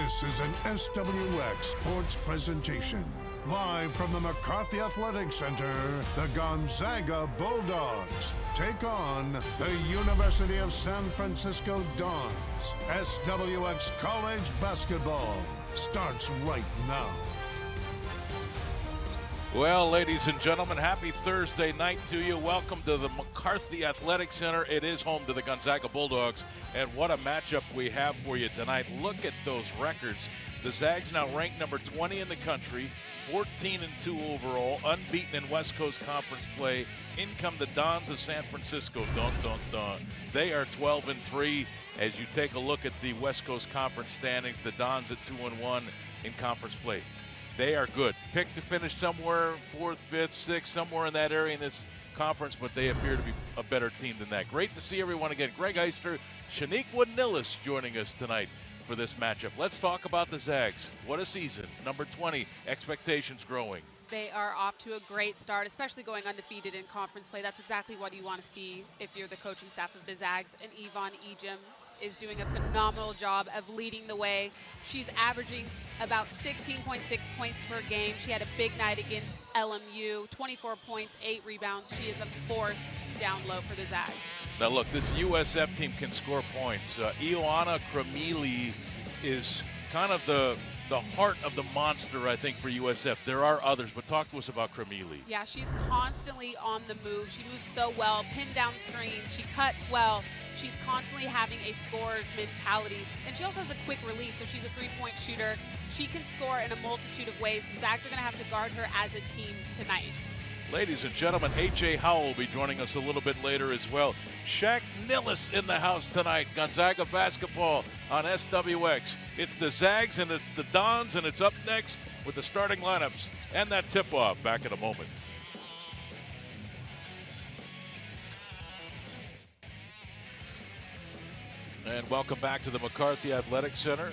This is an SWX Sports presentation. Live from the McCarthy Athletic Center, the Gonzaga Bulldogs take on the University of San Francisco Dons. SWX College Basketball starts right now. Well, ladies and gentlemen, happy Thursday night to you. Welcome to the McCarthy Athletic Center. It is home to the Gonzaga Bulldogs, and what a matchup we have for you tonight. Look at those records. The Zags now ranked number 20 in the country, 14-2 overall, unbeaten in West Coast Conference play. In come the Dons of San Francisco. Dun, dun, dun. They are 12-3. As you take a look at the West Coast Conference standings, the Dons at 2-1 in conference play. They are good. Picked to finish somewhere 4th, 5th, 6th, somewhere in that area in this conference, but they appear to be a better team than that. Great to see everyone again. Greg Heister, Shaniqua Nillis joining us tonight for this matchup. Let's talk about the Zags. What a season. Number 20, expectations growing. They are off to a great start, especially going undefeated in conference play. That's exactly what you want to see if you're the coaching staff of the Zags. And Yvonne Ejim is doing a phenomenal job of leading the way. She's averaging about 16.6 points per game. She had a big night against LMU, 24 points, 8 rebounds. She is a force down low for the Zags. Now look, this USF team can score points. Ioana Kremili is kind of the heart of the monster, I think, for USF. There are others, but talk to us about Kremili. Yeah, she's constantly on the move. She moves so well, pin down screens, she cuts well. She's constantly having a scorer's mentality, and she also has a quick release, so she's a three-point shooter. She can score in a multitude of ways. The Zags are going to have to guard her as a team tonight. Ladies and gentlemen, A.J. Howell will be joining us a little bit later as well. Shaq Nillis in the house tonight. Gonzaga basketball on SWX. It's the Zags and it's the Dons, and it's up next with the starting lineups and that tip-off. Back in a moment. And welcome back to the McCarthy Athletic Center.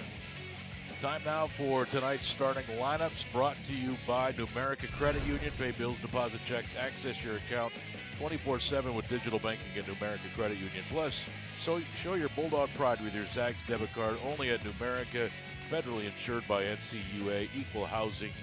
Time now for tonight's starting lineups, brought to you by Numerica Credit Union. Pay bills, deposit checks, access your account 24/7 with digital banking at Numerica Credit Union. Plus, so show your Bulldog pride with your Zags debit card only at Numerica, federally insured by NCUA, equal housing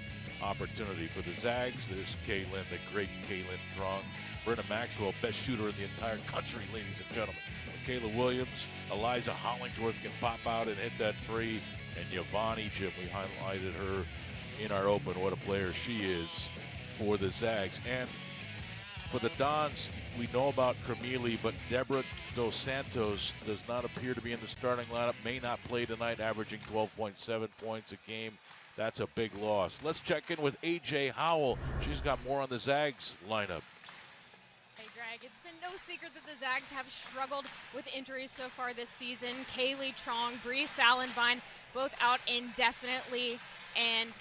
opportunity. For the Zags, there's Kaylin, the great Kaylin Strong. Brenna Maxwell, best shooter in the entire country, ladies and gentlemen. Kayla Williams, Eliza Hollingsworth can pop out and hit that three. And Yvonne Ejim, we highlighted her in our open. What a player she is for the Zags. And for the Dons, we know about Kremili, but Deborah Dos Santos does not appear to be in the starting lineup, may not play tonight, averaging 12.7 points a game. That's a big loss. Let's check in with A.J. Howell. She's got more on the Zags lineup. Hey Greg, it's been no secret that the Zags have struggled with injuries so far this season. Kaylee Trong, Bree Salenvine, both out indefinitely, and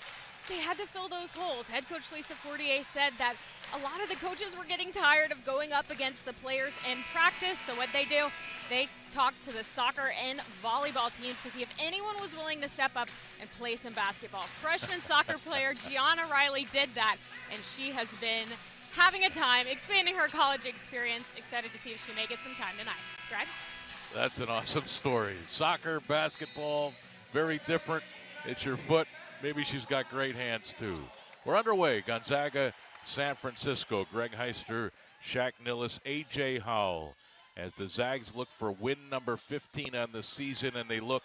they had to fill those holes. Head coach Lisa Fortier said that a lot of the coaches were getting tired of going up against the players in practice, so what they do, they talked to the soccer and volleyball teams to see if anyone was willing to step up and play some basketball. Freshman soccer player Gianna Riley did that, and she has been having a time, expanding her college experience. Excited to see if she may get some time tonight. Greg? That's an awesome story. Soccer, basketball, very different. It's your foot. Maybe she's got great hands, too. We're underway. Gonzaga, San Francisco. Greg Heister, Shaq Nillis, A.J. Howell. As the Zags look for win number 15 on the season, and they look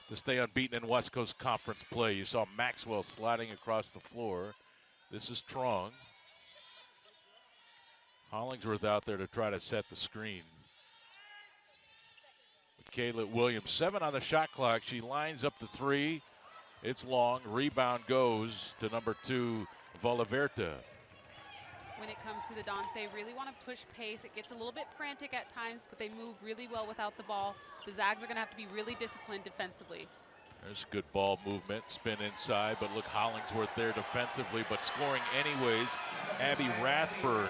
to stay unbeaten in West Coast Conference play. You saw Maxwell sliding across the floor. This is Trong. Hollingsworth out there to try to set the screen. With Kayla Williams, 7 on the shot clock. She lines up the three. It's long. Rebound goes to number 2, Valaverta. When it comes to the Dons, they really want to push pace. It gets a little bit frantic at times, but they move really well without the ball. The Zags are going to have to be really disciplined defensively. There's good ball movement, spin inside, but look, Hollingsworth there defensively, but scoring anyways. Abby Rathburn,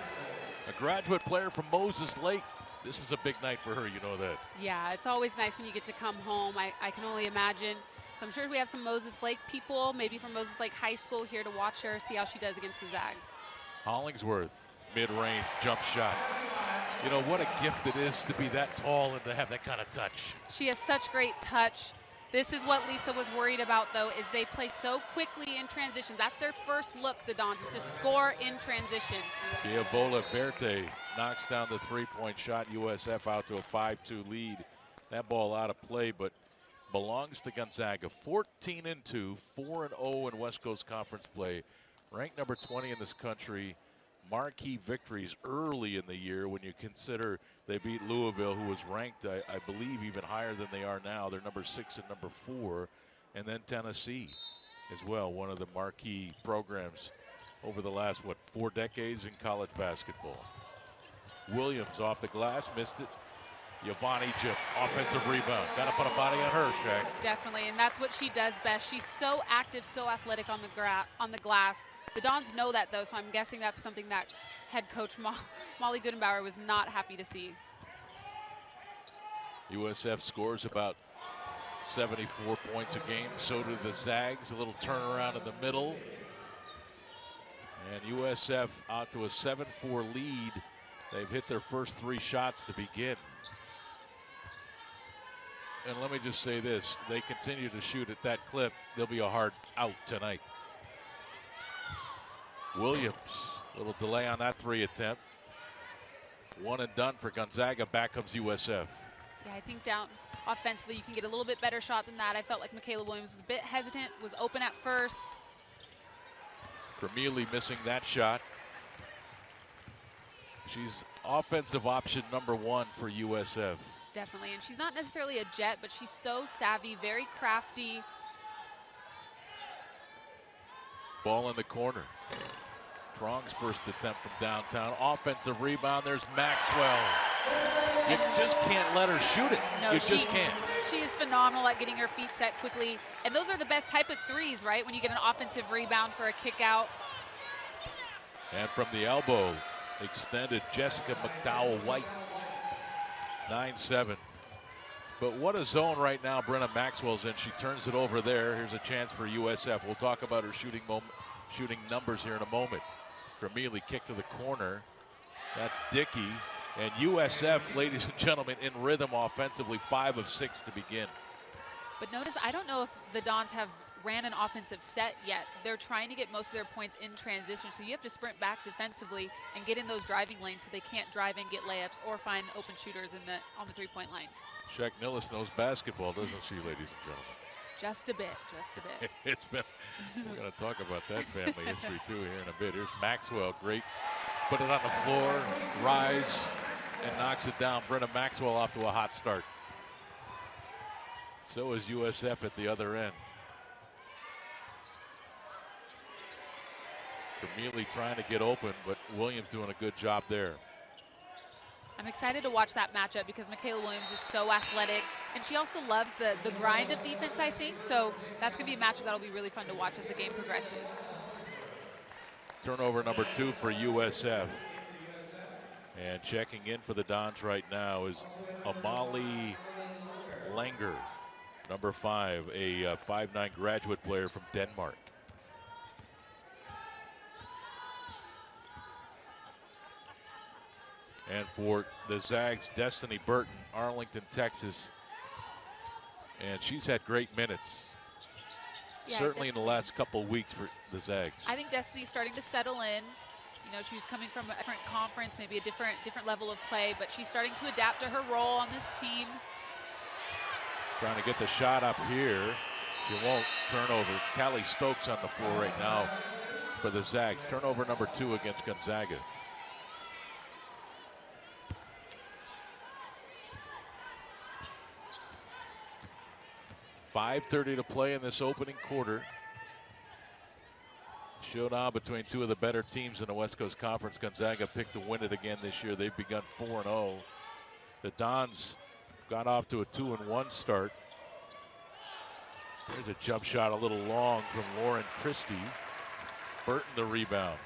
a graduate player from Moses Lake. This is a big night for her, you know that. Yeah, it's always nice when you get to come home. I can only imagine. So I'm sure we have some Moses Lake people, maybe from Moses Lake High School, here to watch her, see how she does against the Zags. Hollingsworth, mid-range jump shot. You know, what a gift it is to be that tall and to have that kind of touch. She has such great touch. This is what Lisa was worried about, though, is they play so quickly in transition. That's their first look, the Dons, is to score in transition. Giavola Verte knocks down the three-point shot. USF out to a 5-2 lead. That ball out of play, but belongs to Gonzaga. 14-2, 4-0 in West Coast Conference play. Ranked number 20 in this country. Marquee victories early in the year when you consider they beat Louisville, who was ranked, I believe, even higher than they are now. They're number 6 and number 4. And then Tennessee as well, one of the marquee programs over the last, 4 decades in college basketball. Williams off the glass, missed it. Yvonne Egypt, offensive rebound. Got to put a body on her, Shaq. Definitely, and that's what she does best. She's so active, so athletic on the glass. The Dons know that, though, so I'm guessing that's something that head coach Molly Goodenbauer was not happy to see. USF scores about 74 points a game. So do the Zags. A little turnaround in the middle. And USF out to a 7-4 lead. They've hit their first 3 shots to begin. And let me just say this. They continue to shoot at that clip. They'll be a hard out tonight. Williams, a little delay on that 3 attempt. One and done for Gonzaga. Back comes USF. Yeah, I think down offensively you can get a little bit better shot than that. I felt like Michaela Williams was a bit hesitant, was open at first. Vermeely missing that shot. She's offensive option number 1 for USF. Definitely, and she's not necessarily a jet, but she's so savvy, very crafty. Ball in the corner. Strong's first attempt from downtown. Offensive rebound. There's Maxwell. You just can't let her shoot it. No, you just can't. She is phenomenal at getting her feet set quickly. And those are the best type of threes, right? When you get an offensive rebound for a kick out. And from the elbow, extended Jessica McDowell-White. 9-7. But what a zone right now Brenna Maxwell's in. She turns it over there. Here's a chance for USF. We'll talk about her shooting numbers here in a moment. Vermeely kick to the corner. That's Dickey. And USF, ladies and gentlemen, in rhythm offensively, 5 of 6 to begin. But notice, I don't know if the Dons have ran an offensive set yet. They're trying to get most of their points in transition, so you have to sprint back defensively and get in those driving lanes so they can't drive and get layups or find open shooters on the three-point line. Shaq Nillis knows basketball, doesn't she, ladies and gentlemen? Just a bit, just a bit. It's been, we're going to talk about that family history too here in a bit. Here's Maxwell, great. Put it on the floor, rise, and knocks it down. Brenna Maxwell off to a hot start. So is USF at the other end. Vermeely trying to get open, but Williams doing a good job there. I'm excited to watch that matchup because Michaela Williams is so athletic, and she also loves the grind of defense, I think. So that's going to be a matchup that'll be really fun to watch as the game progresses. Turnover number 2 for USF. And checking in for the Dons right now is Amalie Langer, number 5, a 5'9" graduate player from Denmark. And for the Zags, Destiny Burton, Arlington, Texas. And she's had great minutes. Yeah, certainly in the last couple weeks for the Zags. I think Destiny's starting to settle in. You know, she's coming from a different conference, maybe a different level of play, but she's starting to adapt to her role on this team. Trying to get the shot up here. She won't. Turnover. Callie Stokes on the floor right now for the Zags. Turnover number 2 against Gonzaga. .5:30 to play in this opening quarter. Showdown between 2 of the better teams in the West Coast Conference. Gonzaga picked to win it again this year. They've begun 4-0. The Dons got off to a 2-1 start. There's a jump shot a little long from Lauren Christie. Burton the rebound.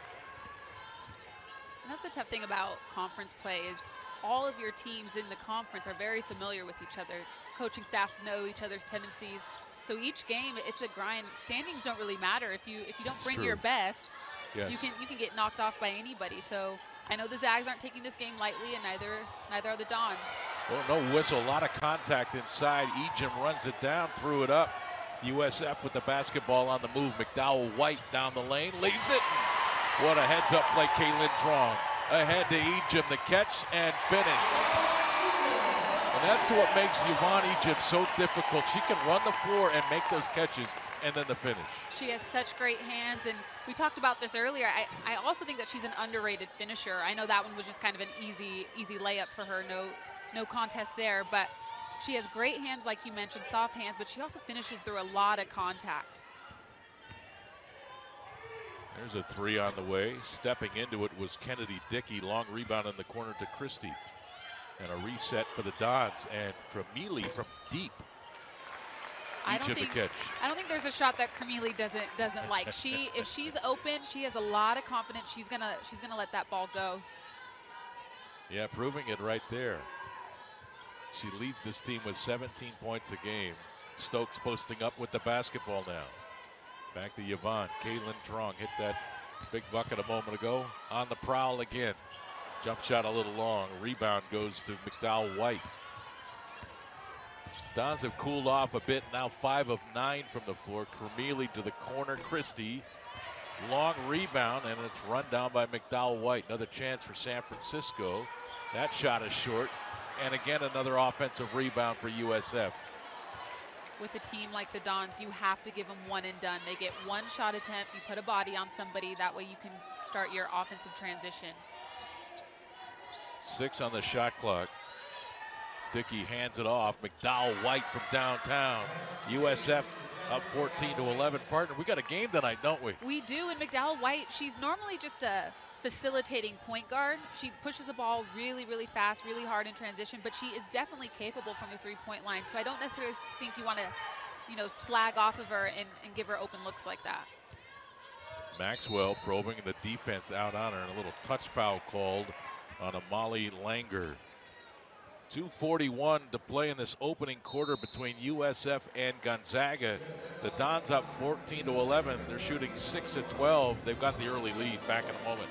And that's the tough thing about conference play is all of your teams in the conference are very familiar with each other. Coaching staffs know each other's tendencies. So each game, it's a grind. Standings don't really matter. If you don't bring your best, yes, you can get knocked off by anybody. So I know the Zags aren't taking this game lightly, and neither are the Dons. Oh, no whistle, a lot of contact inside. Ejim runs it down, threw it up. USF with the basketball on the move. McDowell White down the lane, leaves it. What a heads-up play, Kaylin Trong. Ahead to Ejim, the catch and finish. And that's what makes Yvonne Ejim so difficult. She can run the floor and make those catches, and then the finish. She has such great hands, and we talked about this earlier. I also think that she's an underrated finisher. I know that one was just kind of an easy layup for her, no contest there, but she has great hands, like you mentioned, soft hands, but she also finishes through a lot of contact. There's a three on the way. Stepping into it was Kennedy Dickey. Long rebound in the corner to Christie. And a reset for the Dons, and Cremili from deep. I don't think there's a shot that Cremili doesn't like. If she's open, she has a lot of confidence. She's gonna let that ball go. Yeah, proving it right there. She leads this team with 17 points a game. Stokes posting up with the basketball now. Back to Yvonne. Kaylin Trong hit that big bucket a moment ago. On the prowl again. Jump shot a little long. Rebound goes to McDowell White. Dons have cooled off a bit. Now 5 of 9 from the floor. Cremili to the corner. Christie. Long rebound, and it's run down by McDowell White. Another chance for San Francisco. That shot is short. And again, another offensive rebound for USF. With a team like the Dons, you have to give them one and done. They get one shot attempt. You put a body on somebody. That way you can start your offensive transition. 6 on the shot clock. Dickey hands it off. McDowell White from downtown. USF up 14-11. Partner, we got a game tonight, don't we? We do, and McDowell White, she's normally just a facilitating point guard. She pushes the ball really, really fast, really hard in transition, but she is definitely capable from the three-point line. So I don't necessarily think you want to, slag off of her and give her open looks like that. Maxwell probing the defense out on her, and a little touch foul called on a Molly Langer. 2:41 to play in this opening quarter between USF and Gonzaga. The Dons up 14-11. They're shooting 6 of 12. They've got the early lead. Back in a moment.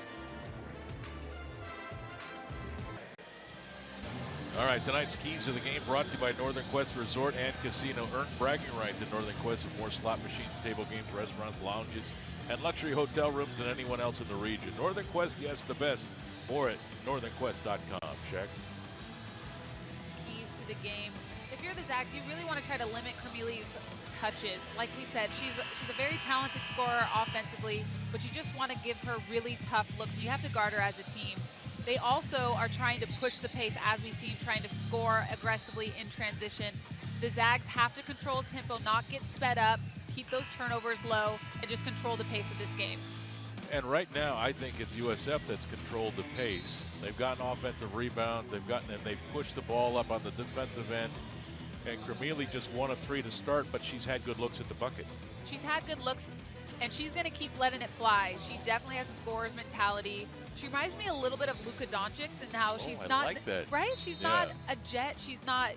All right, tonight's keys of the game brought to you by Northern Quest Resort and Casino. Earn bragging rights at Northern Quest with more slot machines, table games, restaurants, lounges, and luxury hotel rooms than anyone else in the region. Northern Quest, yes, the best. More at northernquest.com. Check. Keys to the game. If you're the Zags, you really want to try to limit Cremili's touches. Like we said, she's a very talented scorer offensively, but you just want to give her really tough looks. You have to guard her as a team. They also are trying to push the pace, as we see, trying to score aggressively in transition. The Zags have to control tempo, not get sped up, keep those turnovers low, and just control the pace of this game. And right now, I think it's USF that's controlled the pace. They've gotten offensive rebounds. They've pushed the ball up on the defensive end. And Cremili just 1 of 3 to start, but she's had good looks at the bucket. She's had good looks, and she's going to keep letting it fly. She definitely has a scorer's mentality. She reminds me a little bit of Luka Doncic and how she's not, like that. Right? She's not a jet. She's not,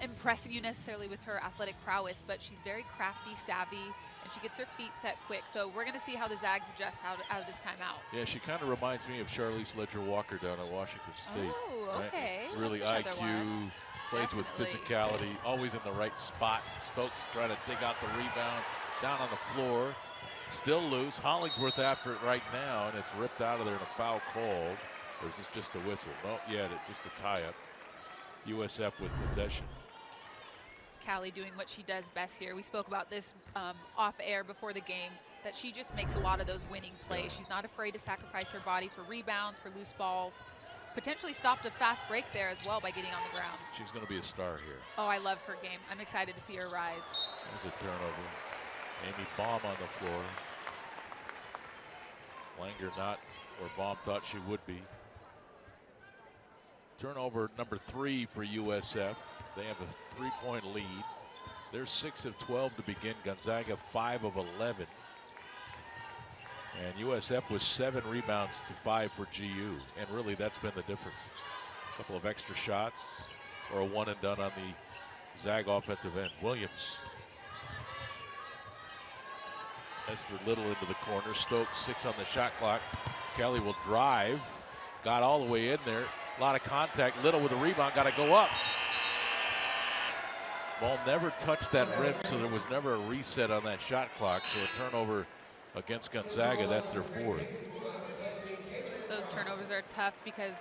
impressing you necessarily with her athletic prowess, but she's very crafty, savvy, and she gets her feet set quick. So we're going to see how the Zags adjust out of this timeout. Yeah, she kind of reminds me of Charlize Ledger-Walker down at Washington State. Oh, okay. Right? Really That's IQ, plays with physicality, always in the right spot. Stokes trying to dig out the rebound, down on the floor. Still loose. Hollingsworth after it right now, and it's ripped out of there and a foul called. Or is this just a whistle? No, just a tie-up. USF with possession. Callie doing what she does best here. We spoke about this off air before the game, that she just makes a lot of those winning plays. She's not afraid to sacrifice her body for rebounds, for loose balls. Potentially stopped a fast break there as well by getting on the ground. She's going to be a star here. Oh, I love her game. I'm excited to see her rise. There's a turnover. Amy Baum on the floor. Langer not where Baum thought she would be. Turnover number 3 for USF. They have a 3-point lead. They're 6 of 12 to begin. Gonzaga 5 of 11. And USF was 7 rebounds to 5 for GU. And really that's been the difference. A couple of extra shots or a one and done on the Zag offensive end. Williams. Esther Little into the corner. Stokes 6 on the shot clock. Kelly will drive. Got all the way in there. A lot of contact. Little with the rebound, got to go up. Ball never touched that rim, so there was never a reset on that shot clock. So a turnover against Gonzaga, that's their 4th. Those turnovers are tough because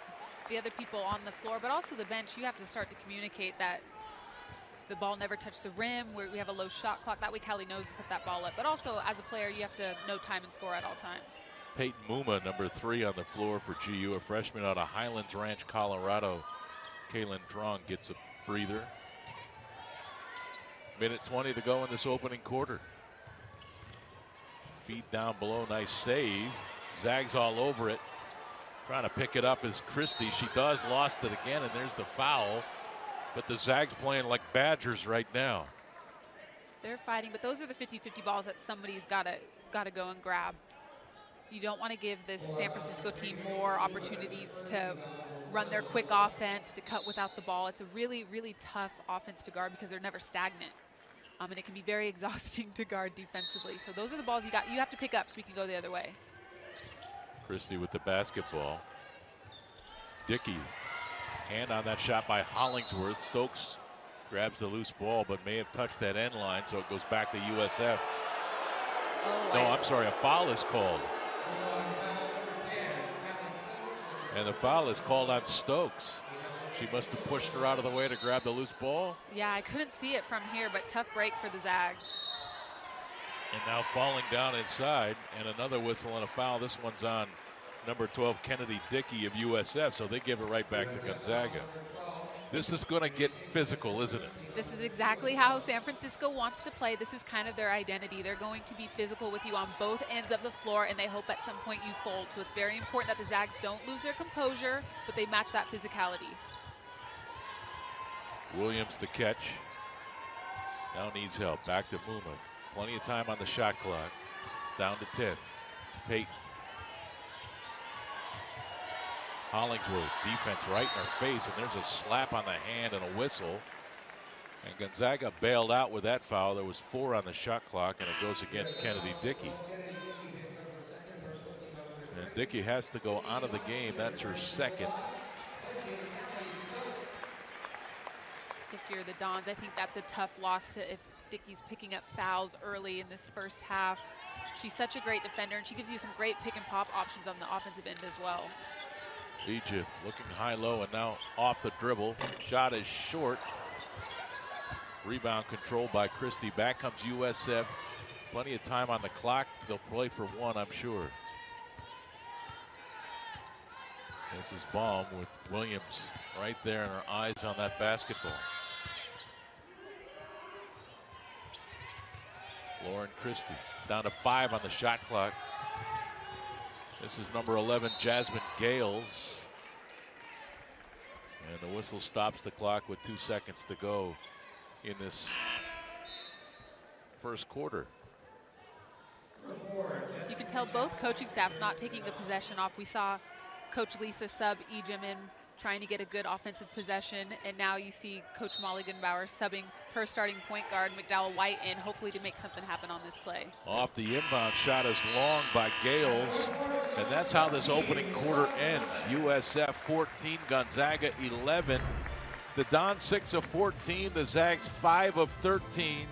the other people on the floor, but also the bench, you have to start to communicate that the ball never touched the rim, where we have a low shot clock. That way Callie knows to put that ball up. But also, as a player, you have to know time and score at all times. Peyton Muma, number 3 on the floor for GU, a freshman out of Highlands Ranch, Colorado. Kaylin Trong gets a breather. Minute 20 to go in this opening quarter. Feed down below, nice save. Zags all over it. Trying to pick it up is Christie. She does, lost it again, and there's the foul. But the Zags playing like Badgers right now. They're fighting, but those are the 50-50 balls that somebody's got to go and grab. You don't want to give this San Francisco team more opportunities to run their quick offense, to cut without the ball. It's a really, really tough offense to guard because they're never stagnant. And it can be very exhausting to guard defensively. So those are the balls you have to pick up so we can go the other way. Christie with the basketball. Dickey, hand on that shot by Hollingsworth. Stokes grabs the loose ball, but may have touched that end line, so it goes back to USF. Oh, no, I'm sorry, a foul is called. And the foul is called on Stokes. She must have pushed her out of the way to grab the loose ball. Yeah, I couldn't see it from here, but tough break for the Zags. And now falling down inside, and another whistle and a foul. This one's on number 12, Kennedy Dickey of USF, so they give it right back to Gonzaga. This is going to get physical, isn't it? This is exactly how San Francisco wants to play. This is kind of their identity. They're going to be physical with you on both ends of the floor, and they hope at some point you fold. So it's very important that the Zags don't lose their composure, but they match that physicality. Williams the catch. Now needs help. Back to Muma. Plenty of time on the shot clock. It's down to 10. Peyton. Hollingsworth, defense right in her face, and there's a slap on the hand and a whistle. And Gonzaga bailed out with that foul. There was 4 on the shot clock, and it goes against Kennedy Dickey. And Dickey has to go out of the game. That's her 2nd. If you're the Dons, I think that's a tough loss if Dickey's picking up fouls early in this first half. She's such a great defender, and she gives you some great pick and pop options on the offensive end as well. Egypt looking high-low and now off the dribble. Shot is short. Rebound controlled by Christie. Back comes USF. Plenty of time on the clock. They'll play for 1, I'm sure. This is Baum with Williams right there, and her eyes on that basketball. Lauren Christie down to 5 on the shot clock. This is number 11, Jasmine Gales. And the whistle stops the clock with 2 seconds to go in this first quarter. You can tell both coaching staffs not taking a possession off. We saw Coach Lisa sub Ejim in, trying to get a good offensive possession, and now you see Coach Molly Gunbauer subbing her starting point guard McDowell White in, hopefully to make something happen on this play. Off the inbound shot is long by Gales, and that's how this opening quarter ends. USF 14, Gonzaga 11. The Dons 6 of 14, the Zags 5 of 13.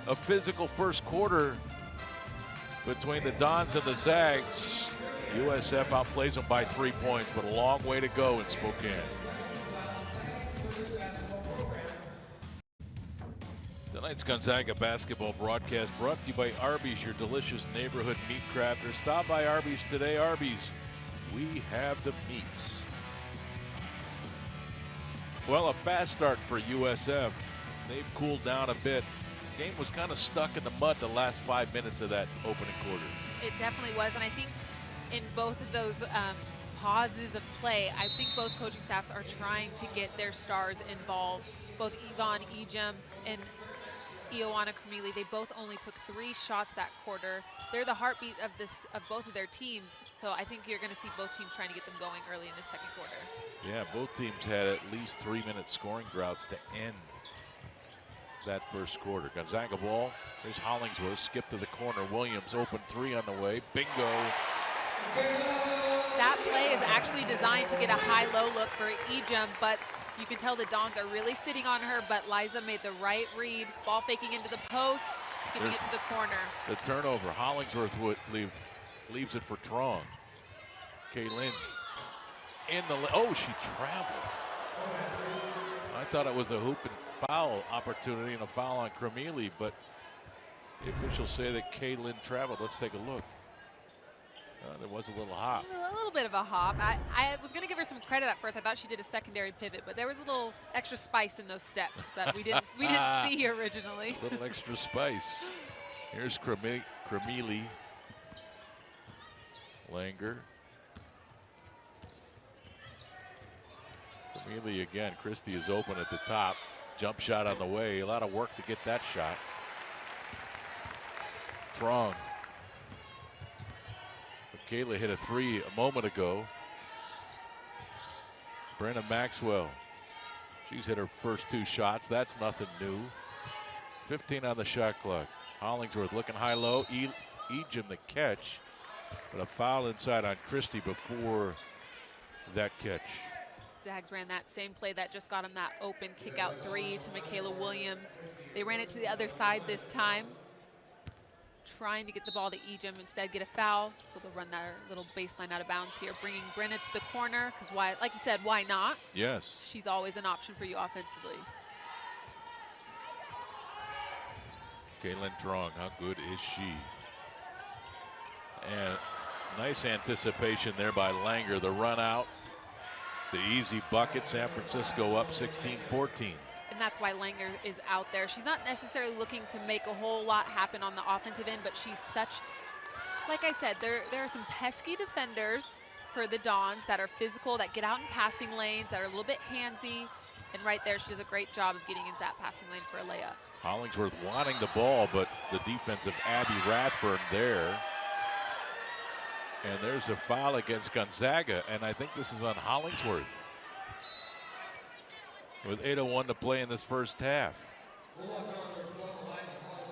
A physical first quarter between the Dons and the Zags. USF outplays them by 3 points, but a long way to go in Spokane. Tonight's Gonzaga basketball broadcast brought to you by Arby's, your delicious neighborhood meat crafter. Stop by Arby's today. Arby's, we have the meats. Well, a fast start for USF. They've cooled down a bit. The game was kind of stuck in the mud the last 5 minutes of that opening quarter. It definitely was, and I think in both of those pauses of play, I think both coaching staffs are trying to get their stars involved. Both Yvonne Ejim and Ioana Kamili, they both only took 3 shots that quarter. They're the heartbeat of both of their teams, so I think you're going to see both teams trying to get them going early in the second quarter. Yeah, both teams had at least 3-minute scoring droughts to end that first quarter. Gonzaga ball. There's Hollingsworth, skip to the corner. Williams open 3 on the way. Bingo. That play is actually designed to get a high-low look for Ejim, but you can tell the Dons are really sitting on her, but Liza made the right read. Ball faking into the post, skipping it to the corner. The turnover. Hollingsworth leaves it for Trong. Kaylin in the, oh, she traveled. I thought it was a hoop and foul opportunity and a foul on Kremili, but the officials say that Kaylin traveled. Let's take a look. There was a little hop. A little bit of a hop. I was going to give her some credit at first. I thought she did a secondary pivot, but there was a little extra spice in those steps that we didn't see originally. A little extra spice. Here's Kremili. Langer. Kremili again. Christie is open at the top. Jump shot on the way. A lot of work to get that shot. Trong. Kayla hit a three a moment ago. Brenna Maxwell. She's hit her first two shots. That's nothing new. 15 on the shot clock. Hollingsworth looking high-low. Ejim the catch. But a foul inside on Christie before that catch. Zags ran that same play that just got him that open kick-out three to Michaela Williams. They ran it to the other side this time, trying to get the ball to Ejim, instead get a foul. So they'll run that little baseline out of bounds here, bringing Brenna to the corner, because why, like you said, why not? Yes. She's always an option for you offensively. Kaylin Trong, how good is she? And nice anticipation there by Langer. The run out, the easy bucket. San Francisco up 16-14. And that's why Langer is out there. She's not necessarily looking to make a whole lot happen on the offensive end, but she's such, like I said, there are some pesky defenders for the Dons that are physical, that get out in passing lanes, that are a little bit handsy. And right there, she does a great job of getting into that passing lane for a layup. Hollingsworth wanting the ball, but the defense of Abby Rathburn there. And there's a foul against Gonzaga, and I think this is on Hollingsworth. With 8:01 to play in this first half.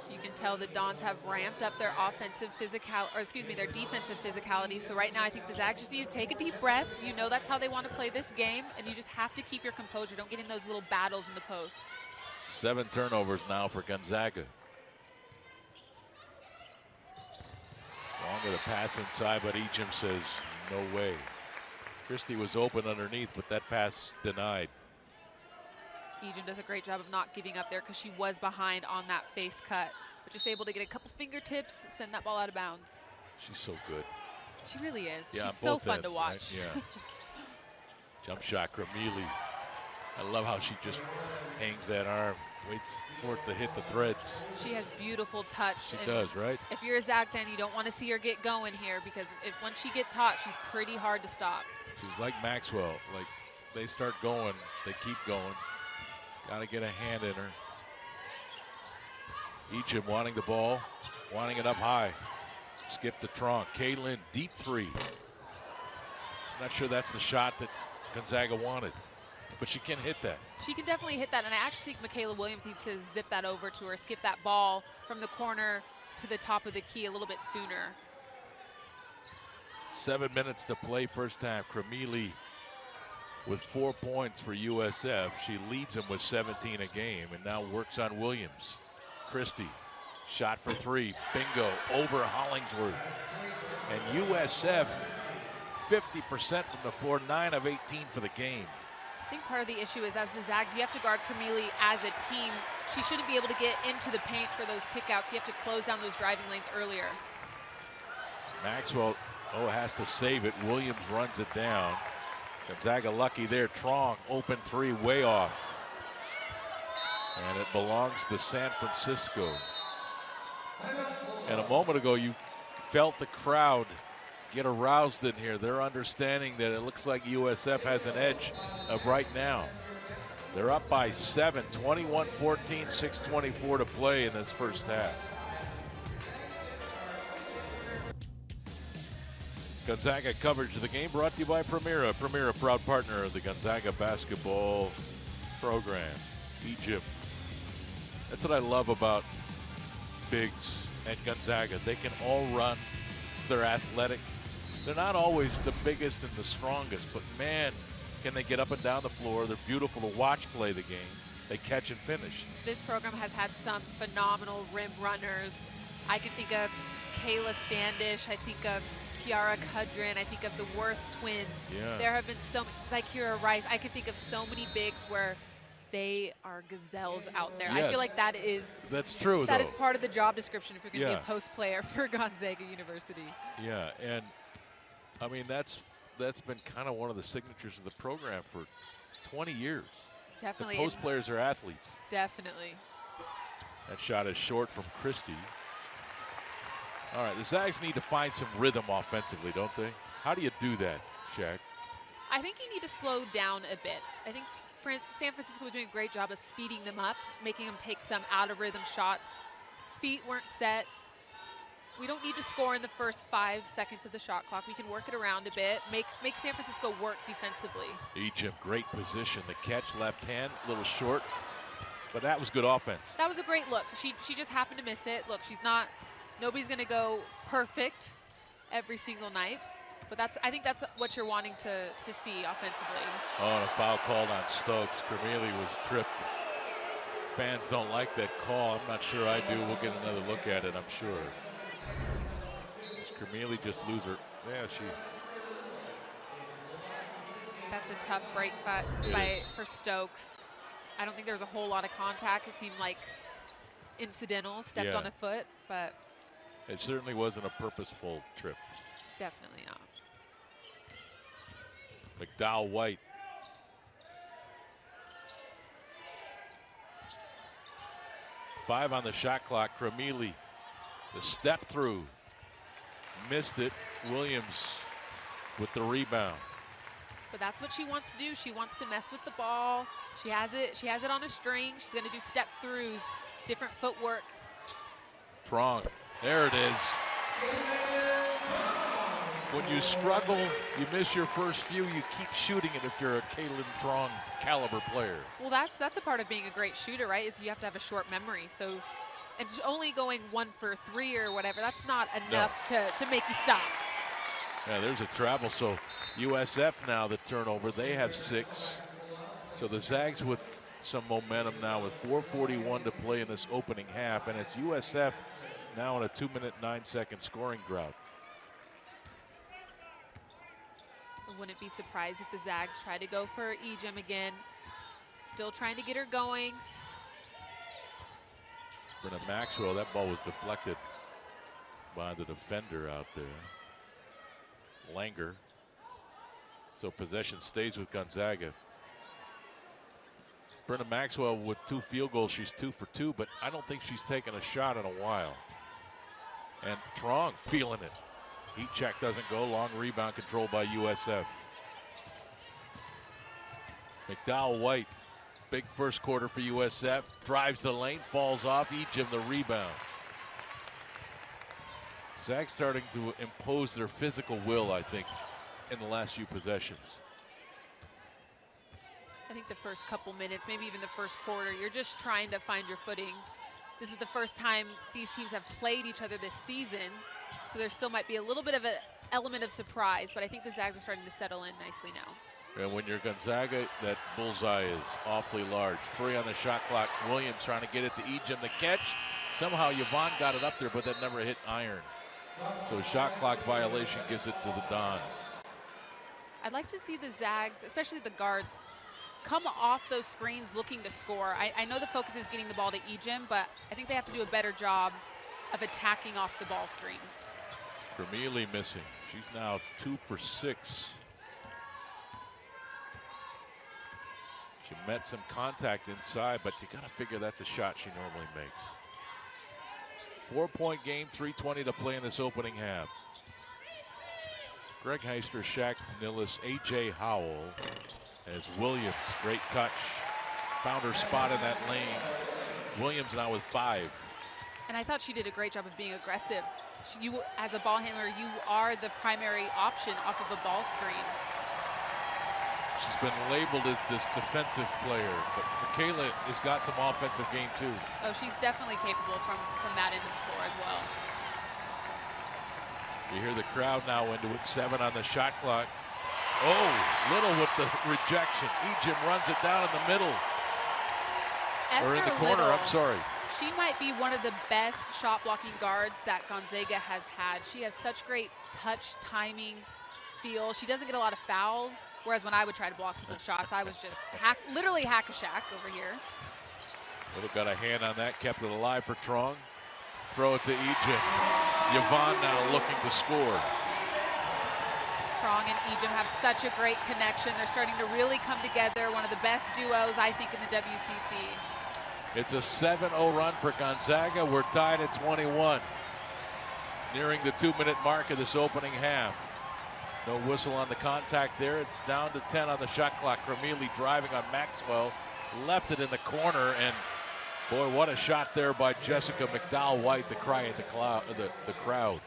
You can tell the Dons have ramped up their their defensive physicality. So right now I think the Zags just need to take a deep breath. You know that's how they want to play this game, and you just have to keep your composure. Don't get in those little battles in the post. 7 turnovers now for Gonzaga. Longer the pass inside, but Ejim says no way. Christie was open underneath, but that pass denied. Ejim does a great job of not giving up there because she was behind on that face cut, but just able to get a couple fingertips, send that ball out of bounds. She's so good. She really is. Yeah, she's so fun to watch. Right? Yeah. Jump shot, Kremili. I love how she just hangs that arm, waits for it to hit the threads. She has beautiful touch. She does, right? If you're a Zag fan, you don't want to see her get going here, because once she gets hot, she's pretty hard to stop. She's like Maxwell. Like, they start going, they keep going. Got to get a hand in her. Ejim wanting the ball, wanting it up high. Skip the trunk. Kaylin, deep three. Not sure that's the shot that Gonzaga wanted, but she can hit that. She can definitely hit that, and I actually think Michaela Williams needs to zip that over to her, skip that ball from the corner to the top of the key a little bit sooner. 7 minutes to play first half. Kremili with 4 points for USF. She leads them with 17 a game and now works on Williams. Christie, shot for three, bingo, over Hollingsworth. And USF 50% from the floor, 9 of 18 for the game. I think part of the issue is, as the Zags, you have to guard Kremili as a team. She shouldn't be able to get into the paint for those kickouts. You have to close down those driving lanes earlier. Maxwell, has to save it. Williams runs it down. Gonzaga lucky there. Trong, open three, way off. And it belongs to San Francisco. And a moment ago, you felt the crowd get aroused in here. They're understanding that it looks like USF has an edge of right now. They're up by 7, 21-14, 6:24 to play in this first half. Gonzaga coverage of the game brought to you by Primera. Primera, proud partner of the Gonzaga basketball program. Ejim. That's what I love about bigs at Gonzaga. They can all run. They're athletic. They're not always the biggest and the strongest, but man, can they get up and down the floor. They're beautiful to watch play the game. They catch and finish. This program has had some phenomenal rim runners. I can think of Kayla Standish. I think of Kiara Cudrin. I think of the Worth twins. Yeah. There have been so many, Zykira Rice. I can think of so many bigs where they are gazelles out there. Yes. I feel like that's true. That is part of the job description if you're going to Yeah. be a post player for Gonzaga University. Yeah, and I mean that's been kind of one of the signatures of the program for 20 years. Definitely. The post players are athletes. Definitely. That shot is short from Christie. All right, the Zags need to find some rhythm offensively, don't they? How do you do that, Shaq? I think you need to slow down a bit. I think San Francisco was doing a great job of speeding them up, making them take some out-of-rhythm shots. Feet weren't set. We don't need to score in the first 5 seconds of the shot clock. We can work it around a bit, make San Francisco work defensively. Egypt, great position. The catch left hand, a little short, but that was good offense. That was a great look. She just happened to miss it. Look, nobody's going to go perfect every single night, but I think that's what you're wanting to see offensively. Oh, and a foul called on Stokes. Kermele was tripped. Fans don't like that call. I'm not sure I do. We'll get another look at it, I'm sure. Does Kermele just lose her? Yeah, That's a tough break for Stokes. I don't think there was a whole lot of contact. It seemed like incidental, stepped on a foot, but it certainly wasn't a purposeful trip. definitely not. McDowell White. Five on the shot clock. Kermele, the step through, missed it. Williams with the rebound. But that's what she wants to do. She wants to mess with the ball. She has it on a string. She's going to do step throughs, different footwork. Trong, there it is. When you struggle, you miss your first few, you keep shooting it if you're a Caitlin Trong caliber player. Well, that's a part of being a great shooter, right? Is you have to have a short memory. So, and just only going 1 for 3 or whatever, that's not enough to make you stop. Yeah, there's a travel. So USF now the turnover. They have 6. So the Zags with some momentum now with 4:41 to play in this opening half, and it's USF now in a 2-minute 9-second scoring drought. I wouldn't be surprised if the Zags try to go for Ejim again. Still trying to get her going. Brenna Maxwell, that ball was deflected by the defender out there. Langer. So possession stays with Gonzaga. Brenna Maxwell with 2 field goals. She's 2 for 2, but I don't think she's taken a shot in a while. And Trong feeling it. Heat check doesn't go. Long rebound controlled by USF. McDowell White, big first quarter for USF. Drives the lane, falls off. Ejim the rebound. Zags starting to impose their physical will, I think, in the last few possessions. I think the first couple minutes, maybe even the first quarter, you're just trying to find your footing. This is the first time these teams have played each other this season, so there still might be a little bit of an element of surprise, but I think the Zags are starting to settle in nicely now. And when you're Gonzaga, that bullseye is awfully large. 3 on the shot clock. Williams trying to get it to Ejim. The catch. Somehow Yvonne got it up there, but that never hit iron. So shot clock violation gives it to the Dons. I'd like to see the Zags, especially the guards, come off those screens looking to score. I know the focus is getting the ball to Ejim, but I think they have to do a better job of attacking off the ball screens. Kermele missing. She's now 2 for 6. She met some contact inside, but you gotta figure that's a shot she normally makes. 4-point game, 3:20 to play in this opening half. Greg Heister, Shaq Nillis, A.J. Howell as Williams, great touch. Found her spot in that lane. Williams now with 5. And I thought she did a great job of being aggressive. You, as a ball handler, you are the primary option off of the ball screen. She's been labeled as this defensive player, but Michaela has got some offensive game too. Oh, she's definitely capable from that end of the floor as well. You hear the crowd now into it. 7 on the shot clock. Oh, Little with the rejection. Ejim runs it down in the middle. Or in the corner, Little, I'm sorry. She might be one of the best shot blocking guards that Gonzaga has had. She has such great touch, timing, feel. She doesn't get a lot of fouls, whereas when I would try to block people's shots, I was just literally hack-a-shack over here. Little got a hand on that, kept it alive for Trong. Throw it to Ejim. Yvonne now looking to score. Trong and Ejim have such a great connection. They're starting to really come together. One of the best duos, I think, in the WCC. It's a 7-0 run for Gonzaga. We're tied at 21. Nearing the 2-minute mark of this opening half. No whistle on the contact there. It's down to 10 on the shot clock. Cremili driving on Maxwell. Left it in the corner, and boy, what a shot there by Jessica McDowell-White to cry at the crowd.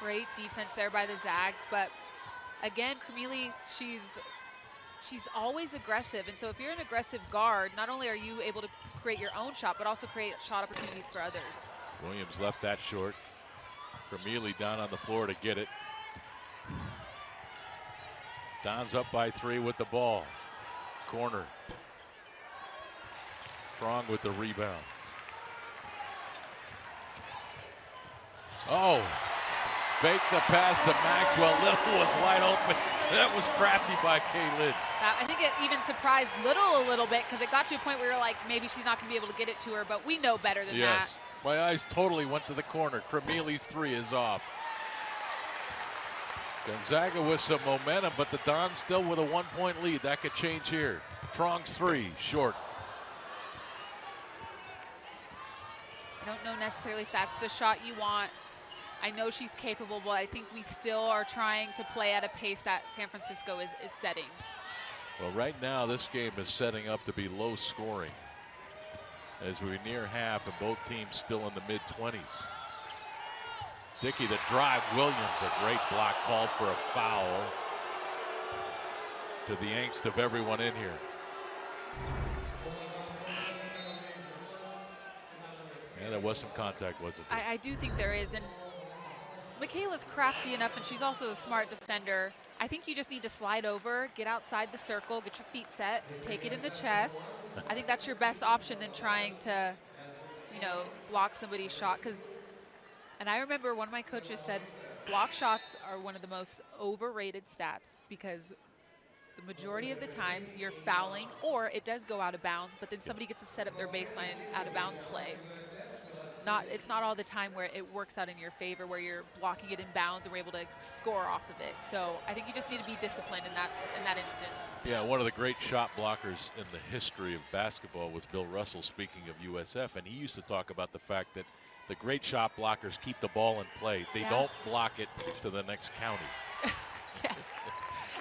Great defense there by the Zags, but again, Cremili, she's always aggressive, and so if you're an aggressive guard, not only are you able to create your own shot, but also create shot opportunities for others. Williams left that short. Cremili down on the floor to get it. Don's up by 3 with the ball. Corner. Trong with the rebound. Oh, fake the pass to Maxwell. Little was wide open. That was crafty by Kaylin. I think it even surprised Little a little bit because it got to a point where you're like, maybe she's not going to be able to get it to her, but we know better than that. My eyes totally went to the corner. Cremili's 3 is off. Gonzaga with some momentum, but the Dons still with a 1-point lead. That could change here. Trong's 3, short. I don't know necessarily if that's the shot you want. I know she's capable, but I think we still are trying to play at a pace that San Francisco is setting. Well, right now this game is setting up to be low scoring as we near half and both teams still in the mid-20s. Dickey the drive. Williams, a great block, called for a foul. To the angst of everyone in here. Yeah, there was some contact, wasn't there? I do think there is, and Michaela's crafty enough, and she's also a smart defender. I think you just need to slide over, get outside the circle, get your feet set, take it in the chest. I think that's your best option than trying to, block somebody's shot. And I remember one of my coaches said, block shots are one of the most overrated stats because the majority of the time you're fouling or it does go out of bounds, but then somebody gets to set up their baseline out of bounds play. It's not all the time where it works out in your favor, where you're blocking it in bounds and we're able to score off of it. So I think you just need to be disciplined in that instance. Yeah, one of the great shot blockers in the history of basketball was Bill Russell, speaking of USF, and he used to talk about the fact that the great shot blockers keep the ball in play. They don't block it to the next county. Yes.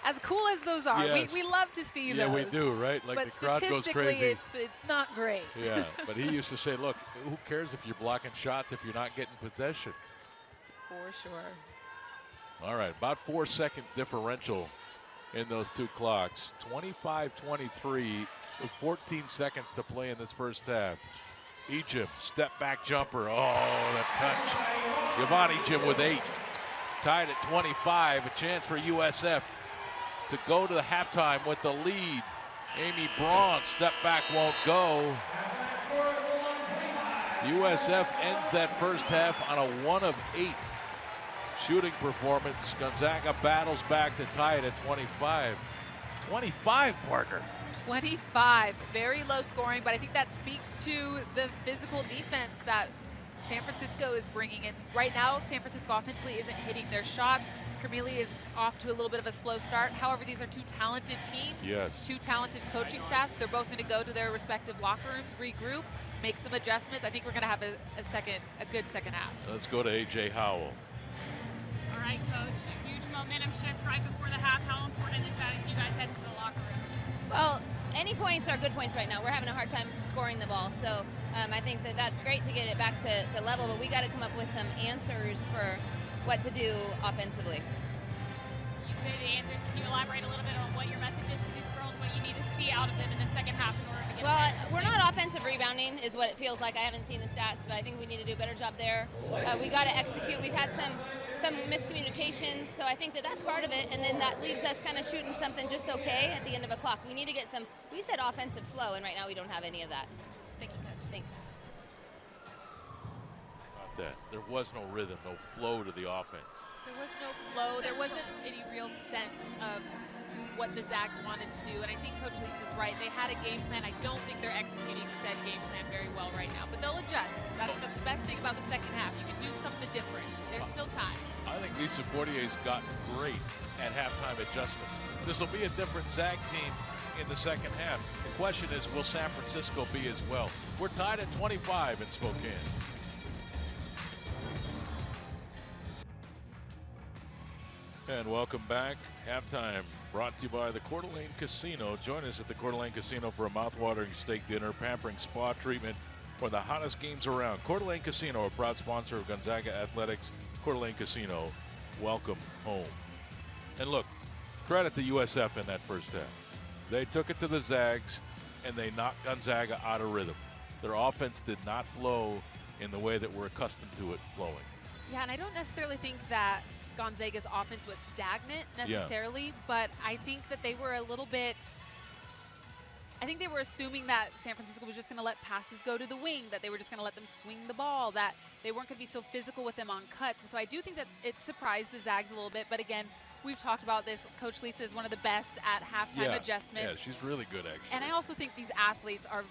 As cool as those are, yes. we love to see those. Yeah, we do, right? Like but the crowd goes crazy. It's not great. Yeah, but he used to say, look, who cares if you're blocking shots if you're not getting possession? For sure. All right, about 4-second differential in those two clocks. 25-23 with 14 seconds to play in this first half. Ejim, step back jumper. Oh, the touch. Yvonne Ejim with 8. Tied at 25. A chance for USF to go to the halftime with the lead. Amy Braun, step back won't go. USF ends that first half on a 1 of 8 shooting performance. Gonzaga battles back to tie it at 25. 25, partner. 25, very low scoring, but I think that speaks to the physical defense that San Francisco is bringing in. Right now, San Francisco offensively isn't hitting their shots. Cremili is off to a little bit of a slow start. However, these are two talented teams, two talented coaching staffs. They're both going to go to their respective locker rooms, regroup, make some adjustments. I think we're going to have a good second half. Let's go to A.J. Howell. All right, Coach, a huge momentum shift right before the half. How important is that as you guys head into the locker room? Well, any points are good points right now. We're having a hard time scoring the ball. So I think that's great to get it back to level, but we got to come up with some answers for what to do offensively. You say the answers. Can you elaborate a little bit on what your message is to these girls, what you need to see out of them in the second half in order to Well, we're not offensive rebounding is what it feels like. I haven't seen the stats, but I think we need to do a better job there. We got to execute. We've had some miscommunications, so I think that's part of it, and then that leaves us kind of shooting something just okay at the end of a clock. We need to get some, we said offensive flow, and right now we don't have any of that. Thank you, Coach. Thanks. About that. There was no rhythm, no flow to the offense. There was no flow. There wasn't any real sense of what the Zags wanted to do, and I think Coach Lisa's right. They had a game plan. I don't think they're executing said game plan very well right now, but they'll adjust. That's the best thing about the second half. You can do something different. There's still time. I think Lisa Fortier's gotten great at halftime adjustments. This will be a different Zag team in the second half. The question is, will San Francisco be as well? We're tied at 25 in Spokane. And welcome back. Halftime brought to you by the Coeur d'Alene Casino. Join us at the Coeur d'Alene Casino for a mouth-watering steak dinner, pampering spa treatment for the hottest games around. Coeur d'Alene Casino, a proud sponsor of Gonzaga Athletics. Coeur d'Alene Casino, welcome home. And look, credit to USF in that first half. They took it to the Zags, and they knocked Gonzaga out of rhythm. Their offense did not flow in the way that we're accustomed to it flowing. Yeah, and I don't necessarily think that Gonzaga's offense was stagnant necessarily, but I think that they were a little bit, I think they were assuming that San Francisco was just going to let passes go to the wing, that they were just going to let them swing the ball, that they weren't going to be so physical with them on cuts. And so I do think that it surprised the Zags a little bit, but again, we've talked about this. Coach Lisa is one of the best at halftime adjustments. Yeah, she's really good, actually. And I also think these athletes are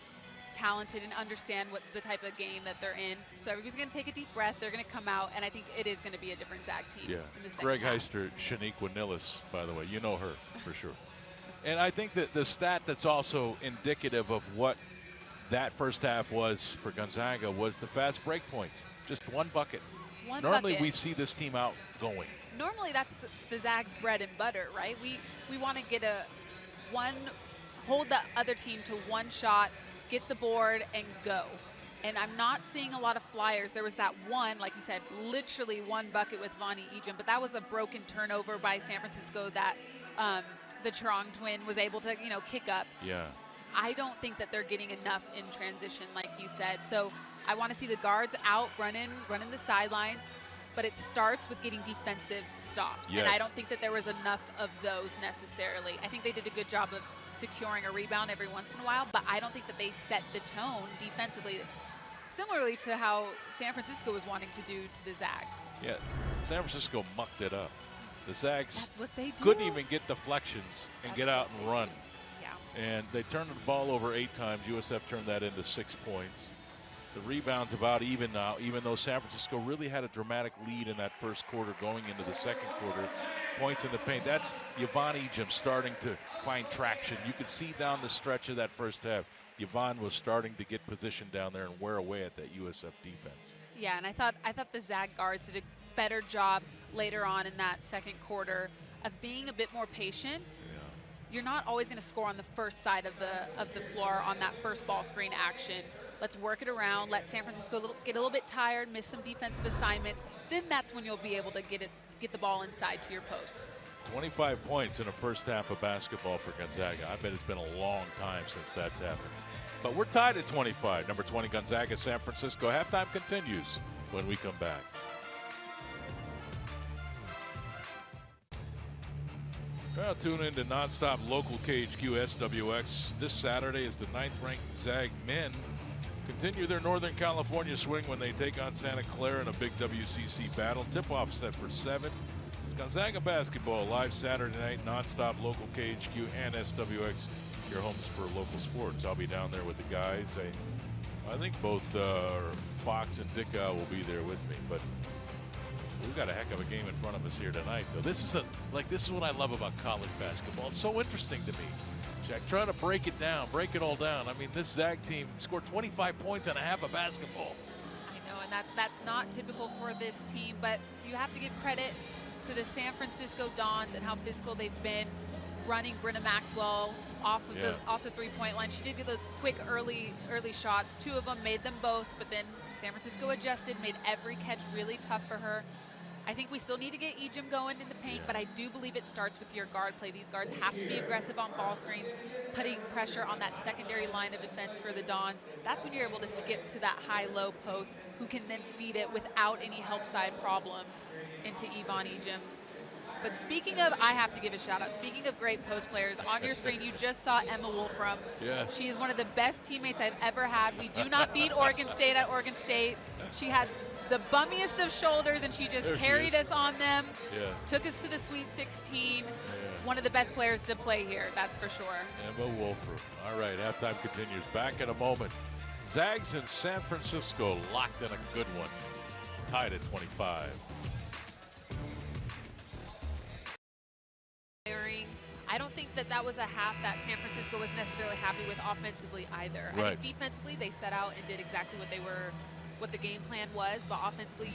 talented and understand what the type of game that they're in. So everybody's going to take a deep breath. They're going to come out, and I think it is going to be a different Zag team. Yeah. In the second Greg half. Heister, Shaniqua Nillis, by the way. You know her for sure. And I think that the stat that's also indicative of what that first half was for Gonzaga was the fast break points. Just one bucket. Normally we see this team out going. Normally that's the Zags' bread and butter, right? We want to get hold the other team to one shot, get the board, and go. And I'm not seeing a lot of flyers. There was that one, like you said, literally one bucket with Vonnie Ejim, but that was a broken turnover by San Francisco that the Trong twin was able to, kick up. Yeah. I don't think that they're getting enough in transition, like you said. So I want to see the guards out, running the sidelines, but it starts with getting defensive stops. Yes. And I don't think that there was enough of those necessarily. I think they did a good job of securing a rebound every once in a while, but I don't think that they set the tone defensively, similarly to how San Francisco was wanting to do to the Zags. Yeah, San Francisco mucked it up. The Zags That's what they do. couldn't even get deflections and get out and run. Yeah. And they turned the ball over 8 times. USF turned that into 6 points. The rebound's about even now, even though San Francisco really had a dramatic lead in that first quarter going into the second quarter. Points in the paint. That's Yvonne Ejim starting to find traction. You could see down the stretch of that first half, Yvonne was starting to get position down there and wear away at that USF defense. Yeah, and I thought the Zag guards did a better job later on in that second quarter of being a bit more patient. Yeah. You're not always going to score on the first side of the floor on that first ball screen action. Let's work it around. Let San Francisco get a little bit tired, miss some defensive assignments. Then that's when you'll be able to get the ball inside to your post. 25 points in the first half of basketball for Gonzaga. I bet it's been a long time since that's happened. But we're tied at 25. Number 20 Gonzaga, San Francisco. Halftime continues when we come back. Well, tune in to nonstop local KHQ SWX. This Saturday is the 9th-ranked Zag men continue their Northern California swing when they take on Santa Clara in a big WCC battle. Tip-off set for 7. It's Gonzaga basketball live Saturday night, nonstop local KHQ and SWX, your homes for local sports. I'll be down there with the guys. I think both Fox and Dickow will be there with me, but we've got a heck of a game in front of us here tonight, though. This is what I love about college basketball. It's so interesting to me. Jack, trying to break it all down. I mean, this Zag team scored 25 points and a half of basketball. I know, and that's not typical for this team, but you have to give credit to the San Francisco Dons and how physical they've been running Brenna Maxwell off the three-point line. She did get those quick early shots. 2 of them made them both, but then San Francisco adjusted, made every catch really tough for her. I think we still need to get Ejim going in the paint, but I do believe it starts with your guard play. These guards have to be aggressive on ball screens, putting pressure on that secondary line of defense for the Dons. That's when you're able to skip to that high-low post, who can then feed it without any help side problems into Yvonne Ejim. But speaking of, I have to give a shout out. Speaking of great post players, on your screen you just saw Emma Wolfram. Yes. She is one of the best teammates I've ever had. We do not beat Oregon State at Oregon State. She had the bummiest of shoulders, and she just carried us on them. Yeah. Took us to the Sweet 16. One of the best players to play here, that's for sure. Emma Wolfram. All right, halftime continues. Back in a moment. Zags in San Francisco locked in a good one. Tied at 25. I don't think that was a half that San Francisco was necessarily happy with offensively either. Right. I think defensively they set out and did exactly what the game plan was, but offensively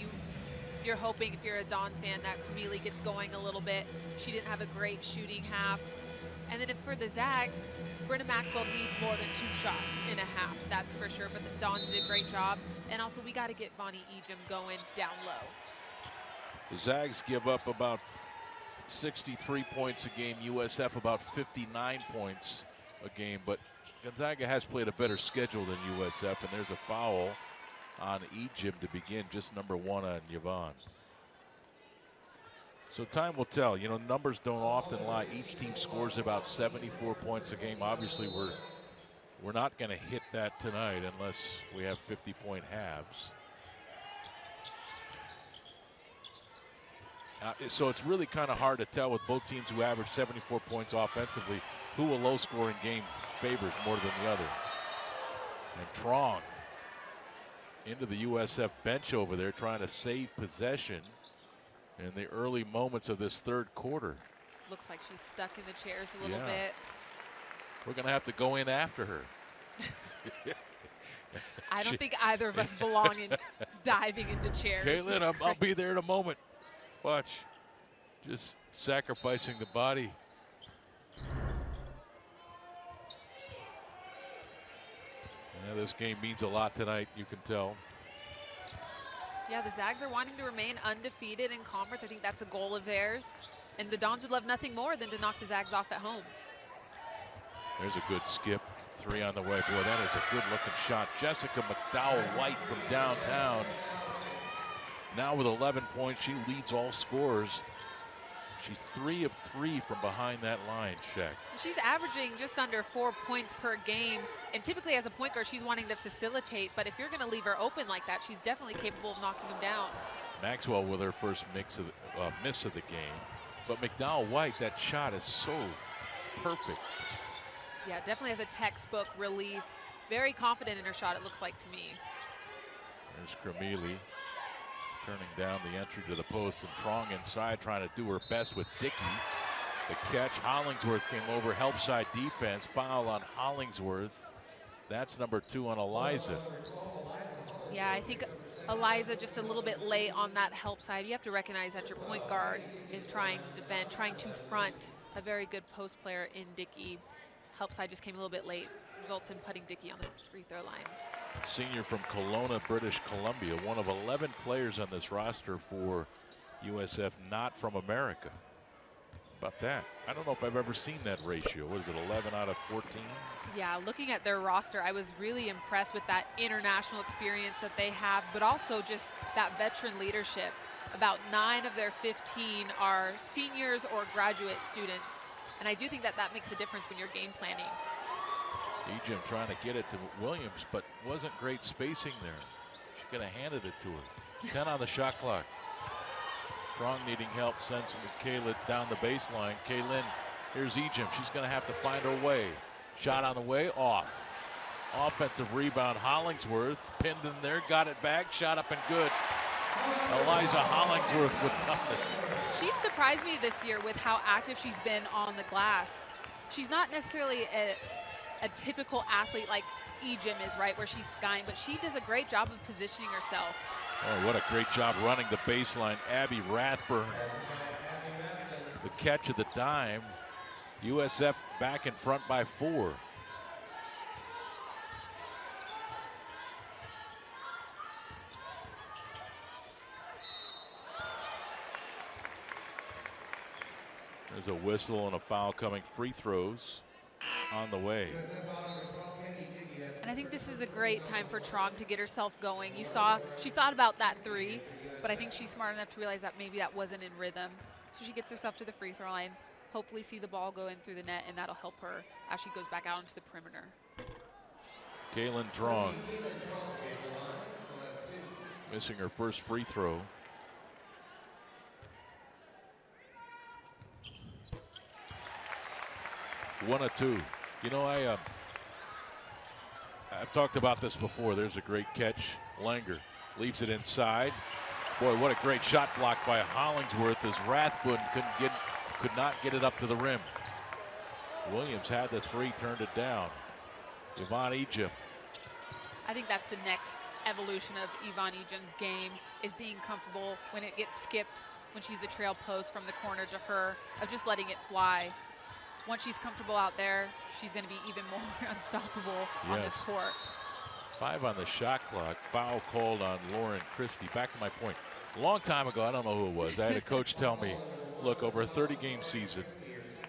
you're hoping, if you're a Dons fan, that Camille gets going a little bit. She didn't have a great shooting half. And then for the Zags, Brenda Maxwell needs more than 2 shots in a half, that's for sure, but the Dons did a great job. And also we got to get Bonnie Ejim going down low. The Zags give up about 63 points a game, USF about 59 points a game, but Gonzaga has played a better schedule than USF, and there's a foul on Ejim to begin, just number 1 on Yvonne. So time will tell. You know, numbers don't often lie. Each team scores about 74 points a game. Obviously, we're not going to hit that tonight unless we have 50-point halves. So it's really kind of hard to tell with both teams who average 74 points offensively who a low-scoring game favors more than the other. And Trong into the USF bench over there, trying to save possession in the early moments of this third quarter. Looks like she's stuck in the chairs a little bit. We're going to have to go in after her. I don't think either of us belong in diving into chairs. Caitlin, I'll be there in a moment. Watch. Just sacrificing the body. Yeah, this game means a lot tonight, you can tell. Yeah, the Zags are wanting to remain undefeated in conference. I think that's a goal of theirs. And the Dons would love nothing more than to knock the Zags off at home. There's a good skip. 3 on the way. Boy, that is a good-looking shot. Jessica McDowell-White from downtown. Now with 11 points, she leads all scorers. She's 3 of 3 from behind that line, Shaq. She's averaging just under 4 points per game. And typically as a point guard, she's wanting to facilitate. But if you're going to leave her open like that, she's definitely capable of knocking them down. Maxwell with her first miss of the game. But McDowell-White, that shot is so perfect. Yeah, definitely has a textbook release. Very confident in her shot, it looks like to me. There's Camille turning down the entry to the post, and Trong inside trying to do her best with Dickey. The catch, Hollingsworth came over, help side defense, foul on Hollingsworth. That's number 2 on Eliza. Yeah, I think Eliza just a little bit late on that help side. You have to recognize that your point guard is trying to defend, trying to front a very good post player in Dickey. Help side just came a little bit late, results in putting Dickey on the free throw line. Senior from Kelowna, British Columbia, one of 11 players on this roster for USF not from America. How about that? I don't know if I've ever seen that ratio. What is it, 11 out of 14? Yeah, looking at their roster, I was really impressed with that international experience that they have, but also just that veteran leadership. About 9 of their 15 are seniors or graduate students. And I do think that that makes a difference when you're game planning. Ejim trying to get it to Williams, but wasn't great spacing there. She's going to hand it to her. 10 on the shot clock. Strong needing help, sends Michaela down the baseline. Kaylin, here's Ejim. She's going to have to find her way. Shot on the way, off. Offensive rebound, Hollingsworth pinned in there, got it back, shot up and good. Eliza Hollingsworth with toughness. She's surprised me this year with how active she's been on the glass. She's not necessarily a typical athlete like Ejim is, right, where she's skying, but she does a great job of positioning herself. Oh, what a great job running the baseline. Abby Rathburn. The catch of the dime. USF back in front by 4. There's a whistle and a foul coming. Free throws on the way. And I think this is a great time for Trong to get herself going. You saw she thought about that three, but I think she's smart enough to realize that maybe that wasn't in rhythm. So she gets herself to the free throw line, hopefully see the ball go in through the net, and that'll help her as she goes back out into the perimeter. Kaylin Trong missing her first free throw. One of two. You know, I've talked about this before. There's a great catch. Langer leaves it inside. Boy, what a great shot block by Hollingsworth as Rathbun could not get it up to the rim. Williams had the three, turned it down. Yvonne Ejim. I think that's the next evolution of Yvonne Ejim's game, is being comfortable when it gets skipped, when she's the trail post from the corner to her, of just letting it fly. Once she's comfortable out there, she's going to be even more unstoppable on this court. 5 on the shot clock. Foul called on Lauren Christie. Back to my point. A long time ago, I don't know who it was, I had a coach tell me, look, over a 30-game season,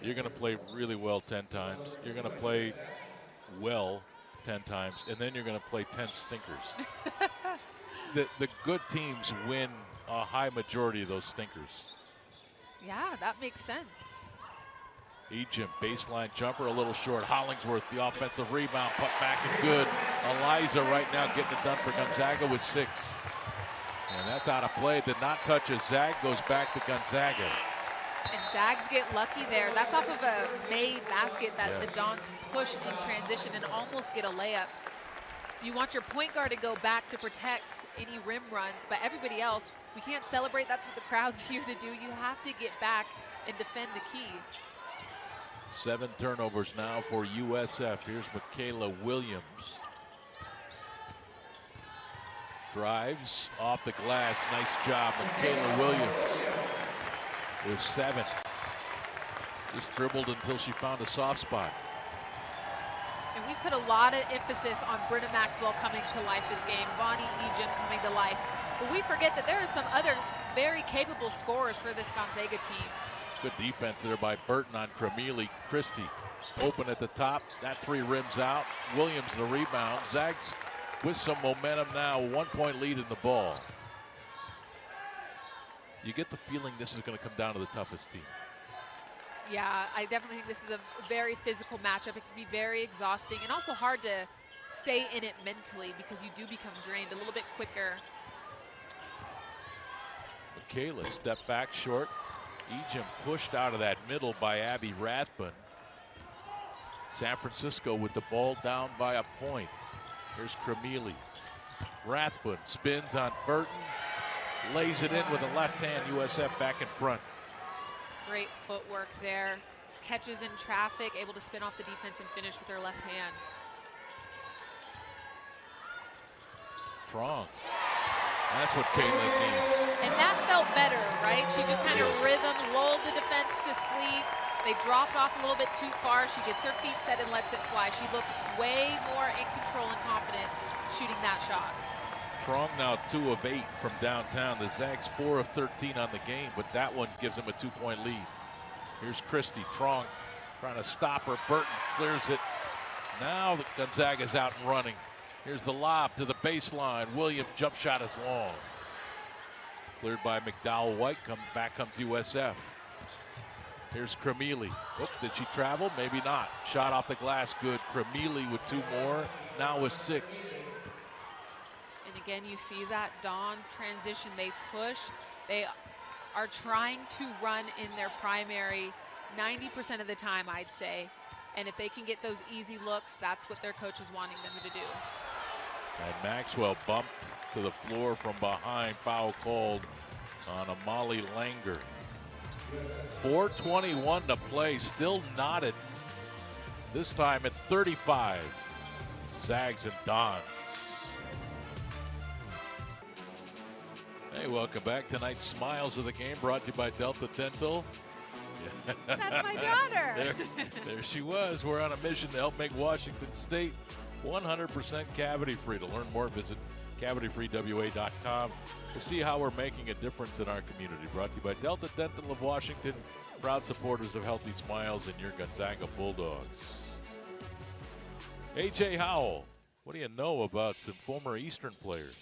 you're going to play really well 10 times. You're going to play well 10 times, and then you're going to play 10 stinkers. The good teams win a high majority of those stinkers. Yeah, that makes sense. Ejim, baseline jumper, a little short. Hollingsworth, the offensive rebound, put back and good. Eliza right now getting it done for Gonzaga with 6. And that's out of play. Did not touch as Zag goes back to Gonzaga. And Zags get lucky there. That's off of a made basket that the Dons push in transition and almost get a layup. You want your point guard to go back to protect any rim runs, but everybody else, we can't celebrate. That's what the crowd's here to do. You have to get back and defend the key. 7 turnovers now for USF. Here's Michaela Williams. Drives off the glass. Nice job, Michaela Williams with 7. Just dribbled until she found a soft spot. And we put a lot of emphasis on Brenna Maxwell coming to life this game, Bonnie Ejim coming to life. But we forget that there are some other very capable scorers for this Gonzaga team. Good defense there by Burton on Cremili. Christie open at the top. That 3 rims out. Williams the rebound. Zags with some momentum now. 1-point lead in the ball. You get the feeling this is going to come down to the toughest team. Yeah, I definitely think this is a very physical matchup. It can be very exhausting and also hard to stay in it mentally because you do become drained a little bit quicker. Michaela step back short. Ejim pushed out of that middle by Abby Rathbun. San Francisco with the ball down by a point. Here's Cremili. Rathbun spins on Burton. Lays it in with a left hand. USF back in front. Great footwork there. Catches in traffic, able to spin off the defense and finish with her left hand. Strong. That's what Caitlin needs. And that felt better, right? She just kind of rhythm, lulled the defense to sleep. They dropped off a little bit too far. She gets her feet set and lets it fly. She looked way more in control and confident shooting that shot. Trong now 2 of 8 from downtown. The Zags 4 of 13 on the game, but that one gives them a 2-point lead. Here's Christie. Trong trying to stop her. Burton clears it. Now the Gonzaga's out and running. Here's the lob to the baseline. Williams jump shot is long. Cleared by McDowell White. Back comes USF. Here's Cremili. Oh, did she travel? Maybe not. Shot off the glass, good. Cremili with 2 more. Now with 6. And again, you see that Dawn's transition. They push. They are trying to run in their primary 90% of the time, I'd say. And if they can get those easy looks, that's what their coach is wanting them to do. And Maxwell bumped to the floor from behind. Foul called on Amali Langer. 4:21 to play. Still knotted. This time at 35. Zags and Dons. Hey, welcome back. Tonight's Smiles of the Game brought to you by Delta Dental. That's my daughter. There she was. We're on a mission to help make Washington State 100% cavity free. To learn more, visit CavityFreeWA.com to see how we're making a difference in our community. Brought to you by Delta Dental of Washington, proud supporters of Healthy Smiles and your Gonzaga Bulldogs. A.J. Howell, what do you know about some former Eastern players?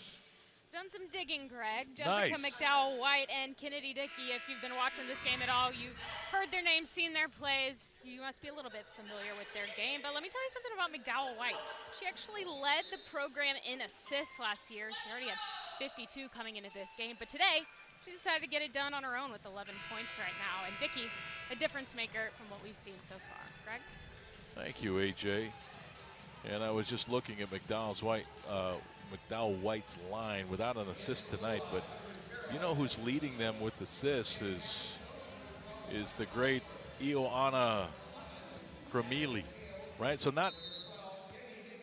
Done some digging, Greg. Nice. Jessica McDowell-White and Kennedy Dickey. If you've been watching this game at all, you've heard their names, seen their plays. You must be a little bit familiar with their game. But let me tell you something about McDowell-White. She actually led the program in assists last year. She already had 52 coming into this game. But today, she decided to get it done on her own with 11 points right now. And Dickey, a difference maker from what we've seen so far. Greg? Thank you, A.J. And I was just looking at McDowell-White's line without an assist tonight, but you know who's leading them with assists is the great Ioana Kremili, right? So not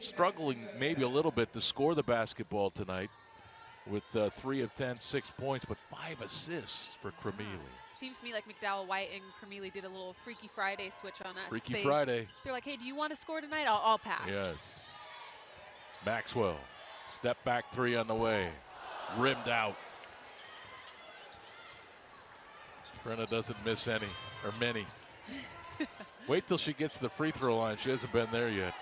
struggling maybe a little bit to score the basketball tonight with 3 of 10, 6 points, but 5 assists for Kremili. Seems to me like McDowell-White and Kremili did a little Freaky Friday switch on us. Freaky Friday. They're like, hey, do you want to score tonight? I'll pass. Yes. Maxwell. Step back 3 on the way. Rimmed out. Brenna doesn't miss any, or many. Wait till she gets to the free throw line. She hasn't been there yet.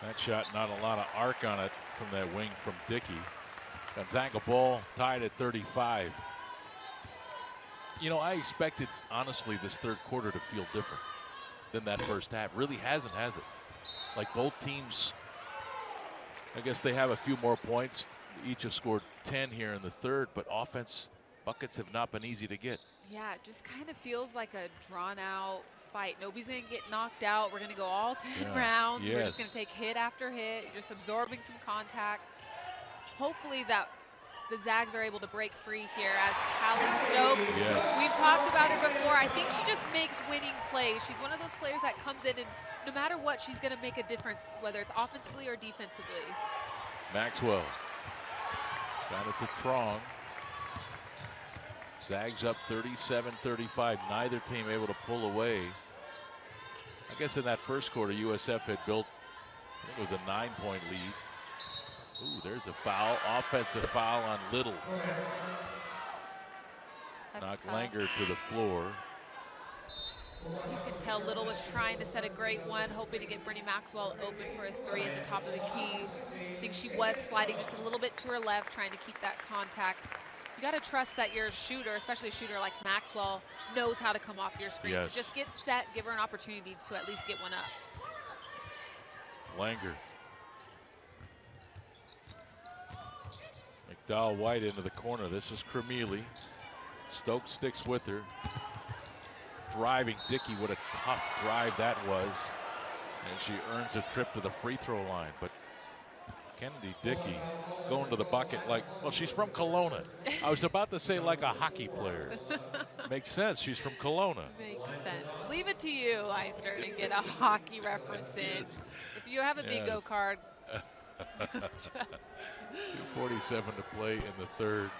That shot, not a lot of arc on it from that wing from Dickey. Gonzaga ball tied at 35. You know, I expected, honestly, this third quarter to feel different than that first half. Really hasn't, has it? Like both teams, I guess they have a few more points. Each have scored 10 here in the third, but offense buckets have not been easy to get. Yeah, it just kind of feels like a drawn-out fight. Nobody's going to get knocked out. We're going to go all 10 rounds. Yes. We're just going to take hit after hit. You're just absorbing some contact. Hopefully that the Zags are able to break free here as Callie Stokes. Yes. We've talked about her before. I think she just makes winning plays. She's one of those players that comes in and no matter what, she's going to make a difference, whether it's offensively or defensively. Maxwell got it to Trong. Zags up 37-35. Neither team able to pull away. I guess in that first quarter, USF had built, I think it was a 9-point lead. Ooh, there's a foul. Offensive foul on Little. Knocked Langer to the floor. You can tell Little was trying to set a great one, hoping to get Brittany Maxwell open for a 3 at the top of the key. I think she was sliding just a little bit to her left, trying to keep that contact. You got to trust that your shooter, especially a shooter like Maxwell, knows how to come off your screen. Yes. So just get set, give her an opportunity to at least get one up. Langer. McDowell-White into the corner. This is Kremili. Stokes sticks with her. Driving Dickey, what a tough drive that was. And she earns a trip to the free throw line. But Kennedy Dickey going to the bucket like, well, she's from Kelowna. I was about to say like a hockey player. Makes sense. She's from Kelowna. Makes sense. Leave it to you, Eister, to get a hockey reference in. If you have a bingo card. 2:47 to play in the third.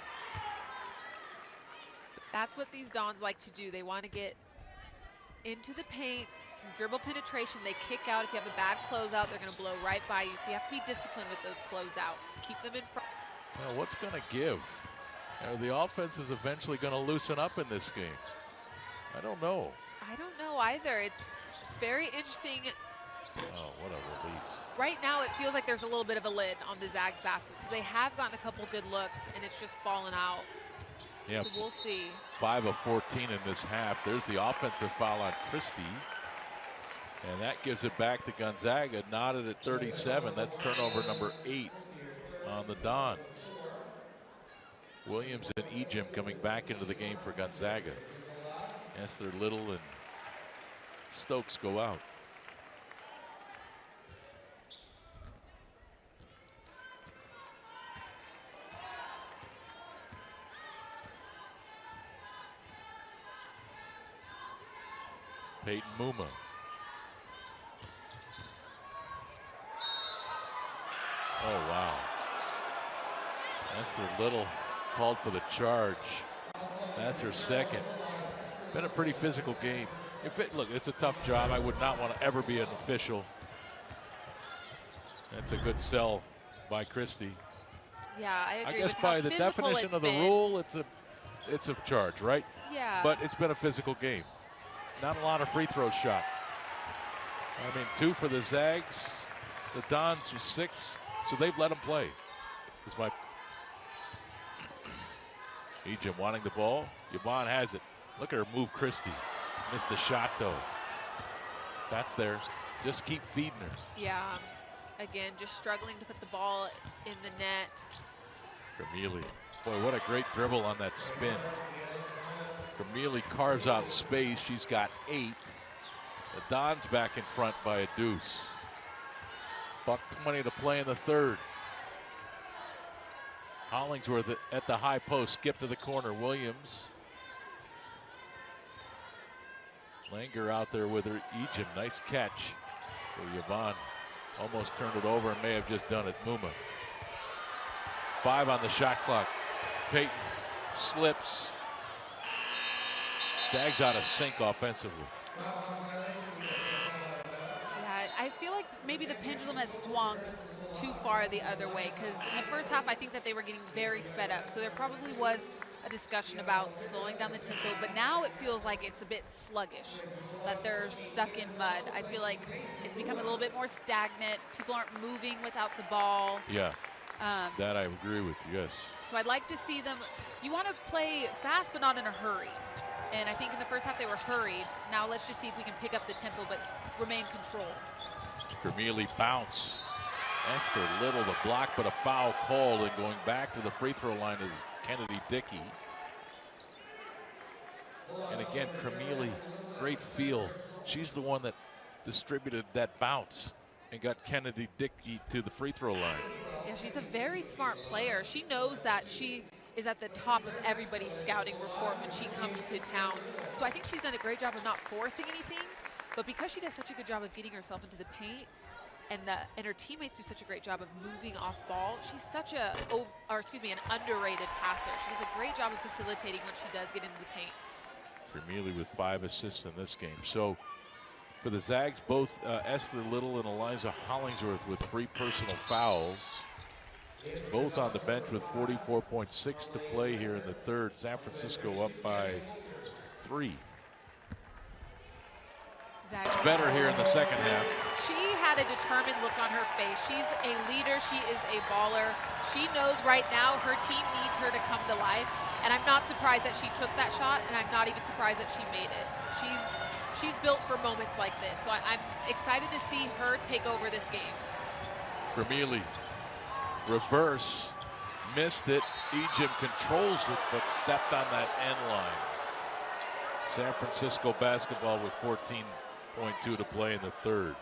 That's what these Dons like to do. They want to get into the paint, some dribble penetration. They kick out. If you have a bad closeout, they're going to blow right by you. So you have to be disciplined with those closeouts. Keep them in front. Well, what's going to give? The offense is eventually going to loosen up in this game. I don't know. I don't know either. It's very interesting. Oh, what a release. Right now, it feels like there's a little bit of a lid on the Zags basket because they have gotten a couple good looks, and it's just fallen out. Yeah, so we'll see. 5 of 14 in this half. There's the offensive foul on Christie. And that gives it back to Gonzaga, knotted at 37. That's turnover number 8 on the Dons. Williams and Ejim coming back into the game for Gonzaga. Esther Little and Stokes go out. Peyton Muma. Oh, wow. Esther Little called for the charge. That's her second. Been a pretty physical game. Look, it's a tough job. I would not want to ever be an official. That's a good sell by Christie. Yeah, I agree. I guess with by how the physical definition of the been. rule, it's a charge, right? Yeah. But it's been a physical game. Not a lot of free throws shot. I mean, 2 for the Zags. The Dons was 6, so they've let them play. Ejim wanting the ball. Yvonne has it. Look at her move, Christie. Missed the shot, though. That's there. Just keep feeding her. Yeah. Again, just struggling to put the ball in the net. Camille. Boy, what a great dribble on that spin. Camille carves out space. She's got 8. The Dons back in front by a deuce. $1:20 to play in the third. Hollingsworth at the high post, skip to the corner. Williams. Langer out there with her. Ejim, nice catch for Yvonne. Almost turned it over and may have just done it. Muma. 5 on the shot clock. Peyton slips. Zags out of sync offensively. Yeah, I feel like maybe the pendulum has swung too far the other way, because in the first half I think that they were getting very sped up, so there probably was a discussion about slowing down the tempo, but now it feels like it's a bit sluggish, that they're stuck in mud. I feel like it's become a little bit more stagnant. People aren't moving without the ball. Yeah, that I agree with, yes. So I'd like to see them, you want to play fast but not in a hurry. And I think in the first half they were hurried. Now let's just see if we can pick up the tempo but remain controlled. Cormelie bounce. Esther Little the block, but a foul called, and going back to the free throw line is Kennedy Dickey. And again, Cormelie, great feel. She's the one that distributed that bounce and got Kennedy Dickey to the free throw line. Yeah, she's a very smart player. She knows that she is at the top of everybody's scouting report when she comes to town. So I think she's done a great job of not forcing anything, but because she does such a good job of getting herself into the paint, and her teammates do such a great job of moving off ball, she's such an underrated passer. She does a great job of facilitating when she does get into the paint. Cormelie with 5 assists in this game. So for the Zags, both Esther Little and Eliza Hollingsworth with 3 personal fouls. Both on the bench with 44.6 to play here in the third. San Francisco up by 3. It's better here in the second half. She had a determined look on her face. She's a leader. She is a baller. She knows right now her team needs her to come to life. And I'm not surprised that she took that shot, and I'm not even surprised that she made it. She's built for moments like this. So I'm excited to see her take over this game. Cormelie, reverse, missed it. Ejim controls it, but stepped on that end line. San Francisco basketball with 14.2 to play in the third.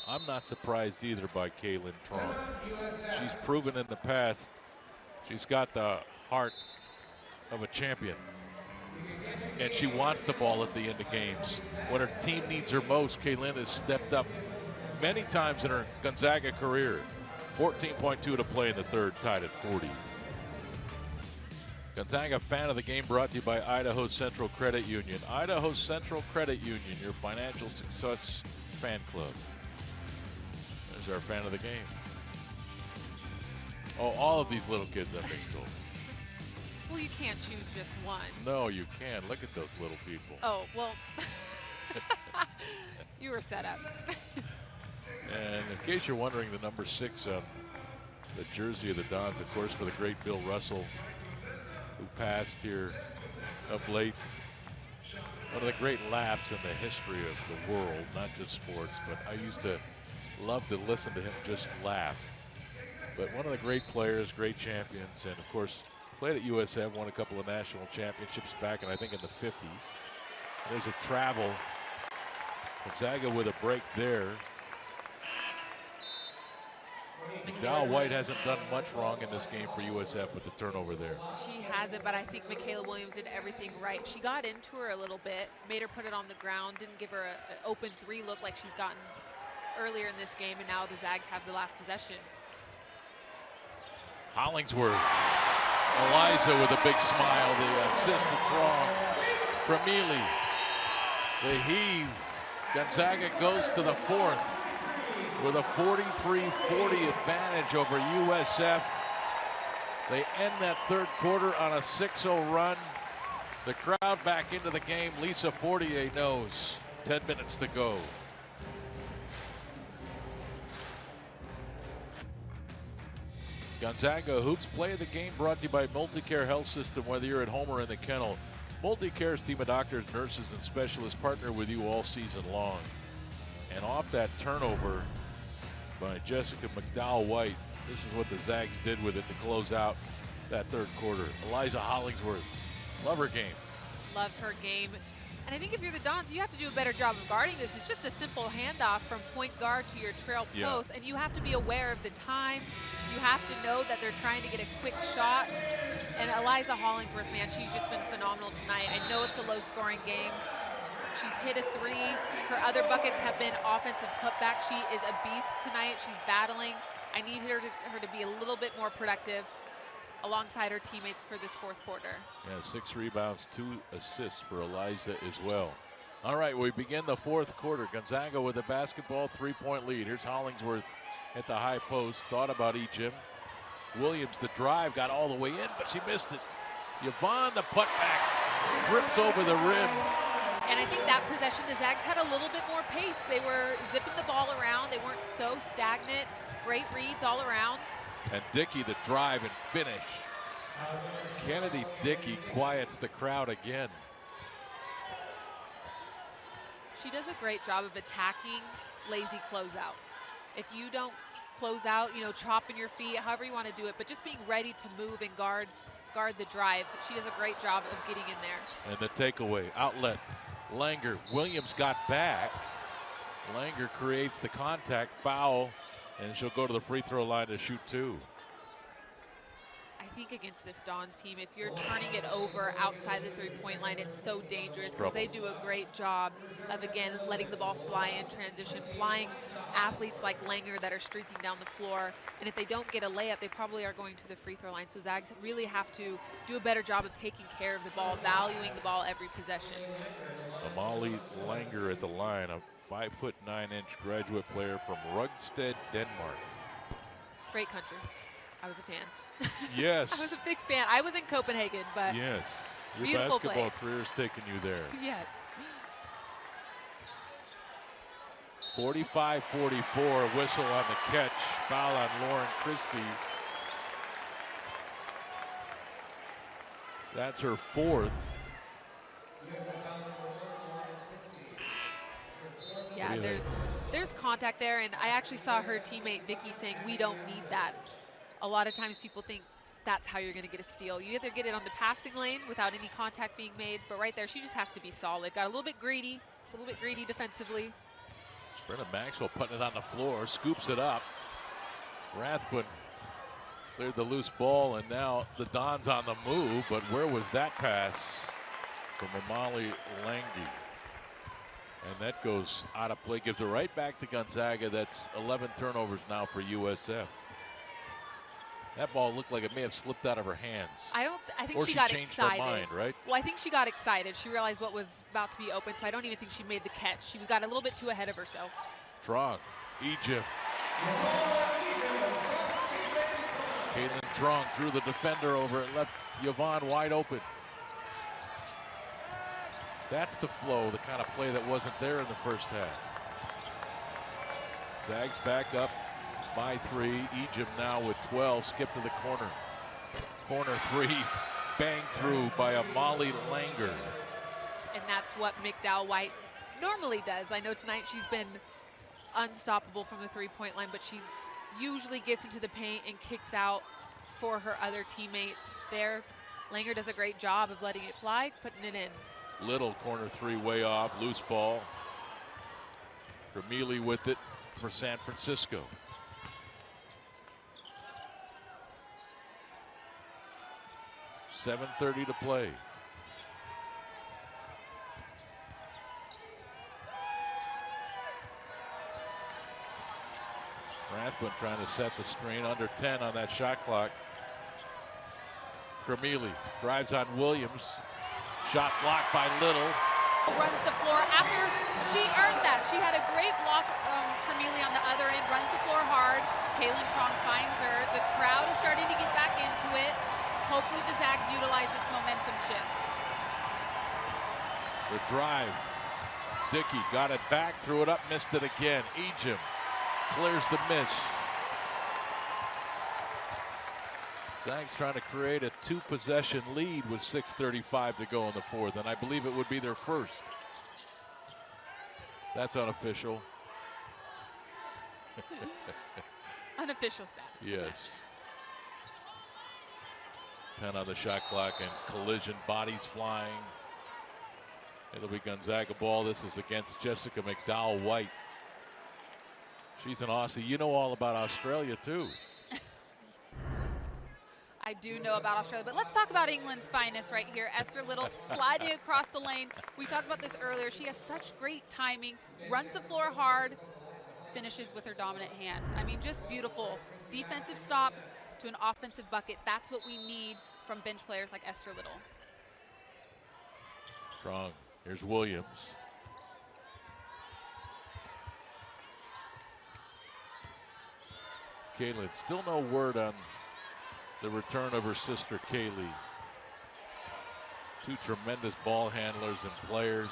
I'm not surprised either by Kaylin Tron. She's proven in the past she's got the heart of a champion. And she wants the ball at the end of games. When her team needs her most, Kaylin has stepped up many times in her Gonzaga career. 14.2 to play in the third, tied at 40. Gonzaga fan of the game brought to you by Idaho Central Credit Union. Idaho Central Credit Union, your financial success fan club. There's our fan of the game. Oh, all of these little kids, I'm being told. Well, you can't choose just one. No, you can. Look at those little people. Oh, well, you were set up. And in case you're wondering, the number 6 on the jersey of the Dons, of course, for the great Bill Russell, who passed here of late. One of the great laughs in the history of the world, not just sports, but I used to love to listen to him just laugh. But one of the great players, great champions, and of course, played at USF, won a couple of national championships back in, I think, in the 50s. There's a travel. Gonzaga with a break there. McDowell White hasn't done much wrong in this game for USF with the turnover there. She hasn't, but I think Michaela Williams did everything right. She got into her a little bit, made her put it on the ground, didn't give her an open 3 look like she's gotten earlier in this game, and now the Zags have the last possession. Hollingsworth Eliza with a big smile. The assist to Trong. From Mealy. The heave. Gonzaga goes to the fourth with a 43-40 advantage over USF. They end that third quarter on a 6-0 run. The crowd back into the game. Lisa Fortier knows 10 minutes to go. Gonzaga Hoops Play of the Game brought to you by Multicare Health System. Whether you're at home or in the kennel, Multicare's team of doctors, nurses, and specialists partner with you all season long. And off that turnover by Jessica McDowell-White, this is what the Zags did with it to close out that third quarter. Eliza Hollingsworth, love her game. Love her game. And I think if you're the Dons, you have to do a better job of guarding this. It's just a simple handoff from point guard to your trail post, and you have to be aware of the time. You have to know that they're trying to get a quick shot. And Eliza Hollingsworth, man, she's just been phenomenal tonight. I know it's a low-scoring game. She's hit a three. Her other buckets have been offensive putback. She is a beast tonight. She's battling. I need her to be a little bit more productive alongside her teammates for this fourth quarter. Yeah, 6 rebounds, 2 assists for Eliza as well. All right, we begin the fourth quarter. Gonzaga with a basketball 3-point lead. Here's Hollingsworth at the high post. Thought about Ejim. Williams, the drive, got all the way in, but she missed it. Yvonne, the putback, drips over the rim. And I think that possession, the Zags had a little bit more pace. They were zipping the ball around. They weren't so stagnant. Great reads all around. And Dickey, the drive and finish. Kennedy Dickey quiets the crowd again. She does a great job of attacking lazy closeouts. If you don't close out, chopping your feet, however you want to do it, but just being ready to move and guard the drive. She does a great job of getting in there. And the takeaway, outlet, Langer. Williams got back. Langer creates the contact foul, and she'll go to the free throw line to shoot 2. I think against this Dons team, if you're turning it over outside the three-point line, it's so dangerous because they do a great job of, again, letting the ball fly in transition, flying athletes like Langer that are streaking down the floor. And if they don't get a layup, they probably are going to the free throw line. So Zags really have to do a better job of taking care of the ball, valuing the ball every possession. Amalie Langer at the line, a 5'9" graduate player from Rugstead, Denmark. Great country. I was a fan. Yes. I was a big fan. I was in Copenhagen, but yes, your beautiful basketball place. career is taking you there. Yes. 45-44, whistle on the catch. Foul on Lauren Christie. That's her 4th. Yeah, there's contact there, and I actually saw her teammate Dickey saying, we don't need that. A lot of times people think that's how you're going to get a steal. You either get it on the passing lane without any contact being made, but right there, she just has to be solid. Got a little bit greedy defensively. Brenna Maxwell putting it on the floor, scoops it up. Rathbun cleared the loose ball, and now the Dons on the move, but where was that pass from Amalie Lange? And that goes out of play, gives it right back to Gonzaga. That's 11 turnovers now for USF. That ball looked like it may have slipped out of her hands. I think or she got changed excited. Her mind, right? Well, I think she got excited. She realized what was about to be open, so I don't even think she made the catch. She got a little bit too ahead of herself. Trong, Egypt. Caitlin Trong drew the defender over and left Yvonne wide open. That's the flow, the kind of play that wasn't there in the first half. Zags back up by 3. Egypt now with 12. Skip to the corner. Corner 3. Bang through by Amalie Langer. And that's what McDowell-White normally does. I know tonight she's been unstoppable from the three-point line, but she usually gets into the paint and kicks out for her other teammates there. Langer does a great job of letting it fly, putting it in. Little corner 3 way off. Loose ball. Vermeely with it for San Francisco. .7:30 to play. Rathbun trying to set the screen, under 10 on that shot clock. Cremili drives on Williams. Shot blocked by Little. Runs the floor after she earned that. She had a great block from Cremili on the other end, runs the floor hard. Kaylin Trong finds her. The crowd is starting to get back into it. Hopefully the Zags utilize this momentum shift. The drive. Dickey got it back, threw it up, missed it again. Ejim clears the miss. Zags trying to create a 2-possession lead with 6:35 to go in the fourth, and I believe it would be their first. That's unofficial. Unofficial stats. Yes. 10 on the shot clock and collision, bodies flying. It'll be Gonzaga ball. This is against Jessica McDowell-White. She's an Aussie. You know all about Australia, too. I do know about Australia, but let's talk about England's finest right here. Esther Little sliding across the lane. We talked about this earlier. She has such great timing, runs the floor hard, finishes with her dominant hand. I mean, just beautiful. Defensive stop to an offensive bucket. That's what we need from bench players like Esther Little. Strong. Here's Williams. Kaylin, still no word on the return of her sister Kaylee. Two tremendous ball handlers and players.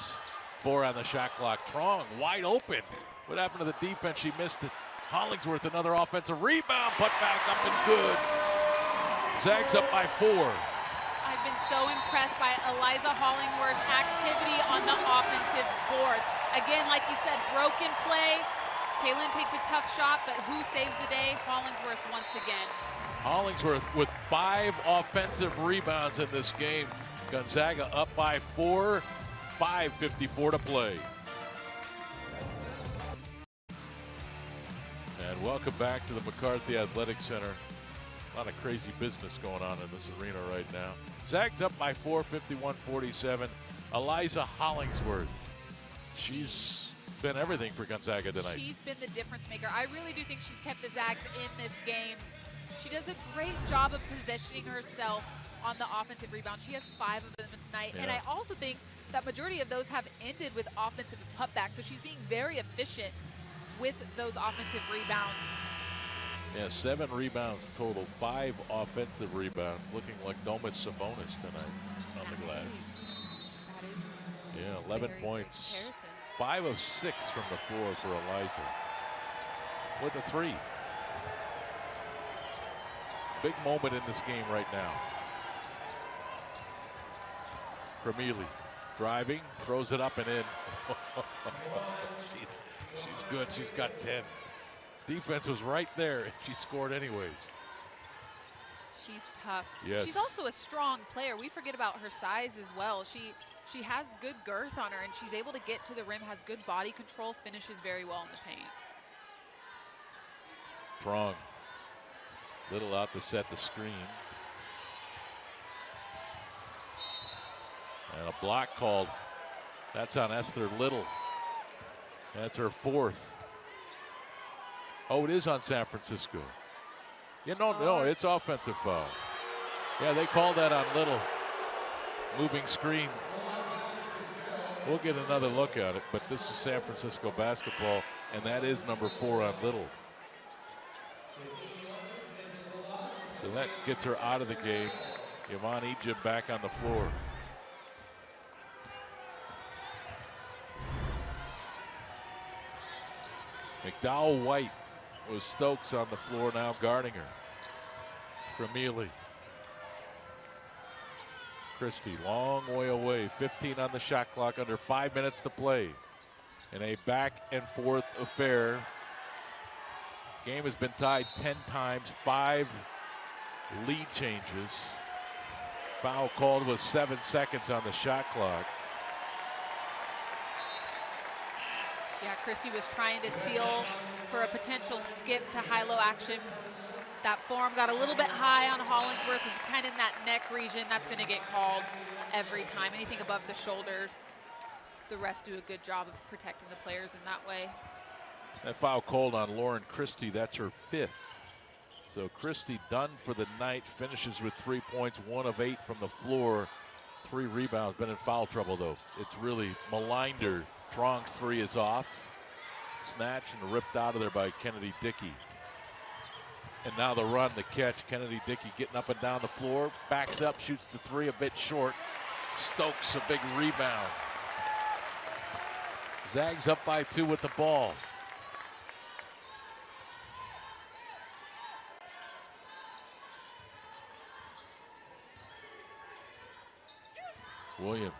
4 on the shot clock. Trong wide open. What happened to the defense? She missed it. Hollingsworth another offensive rebound. Put back up and good. Zags up by 4. I've been so impressed by Eliza Hollingworth's activity on the offensive boards. Again, like you said, broken play. Kaylin takes a tough shot, but who saves the day? Hollingsworth once again. Hollingsworth with 5 offensive rebounds in this game. Gonzaga up by 4, 5:54 to play. And welcome back to the McCarthy Athletic Center. A lot of crazy business going on in this arena right now. Zags up by 4, 51-47. Eliza Hollingsworth. She's been everything for Gonzaga tonight. She's been the difference maker. I really do think she's kept the Zags in this game. She does a great job of positioning herself on the offensive rebound. She has 5 of them tonight. Yeah. And I also think that majority of those have ended with offensive putbacks. So she's being very efficient with those offensive rebounds. Yeah, 7 rebounds total, 5 offensive rebounds. Looking like Domas Sabonis tonight on the glass. That is Yeah, 11 very points. good comparison. 5 of 6 from the floor for Eliza. With a 3. Big moment in this game right now. Cremili driving, throws it up and in. she's good. She's got 10. Defense was right there, and she scored anyways. She's tough. Yes. She's also a strong player. We forget about her size as well. She has good girth on her, and she's able to get to the rim, has good body control, finishes very well in the paint. Strong. Little out to set the screen. And a block called. That's on Esther Little. That's her 4th. Oh, it is on San Francisco. No, it's offensive foul. Yeah, they called that on Little. Moving screen. We'll get another look at it, but this is San Francisco basketball, and that is number 4 on Little. So that gets her out of the game. Yvonne Ejim back on the floor. McDowell-White with Stokes on the floor now guarding her. Cremili. Christie, long way away. 15 on the shot clock, under 5 minutes to play. In a back and forth affair. Game has been tied 10 times, 5 lead changes. Foul called with 7 seconds on the shot clock. Yeah, Christie was trying to seal for a potential skip to high-low action. That forearm got a little bit high on Hollingsworth. Is kind of in that neck region. That's going to get called every time. Anything above the shoulders, the refs do a good job of protecting the players in that way. That foul called on Lauren Christie. That's her 5th. So Christie done for the night, finishes with 3 points, 1 of 8 from the floor, 3 rebounds. Been in foul trouble though. It's really maligned her. Trong's 3 is off. Snatched and ripped out of there by Kennedy Dickey. And now the run, the catch. Kennedy Dickey getting up and down the floor, backs up, shoots the 3 a bit short. Stokes a big rebound. Zags up by 2 with the ball. Williams.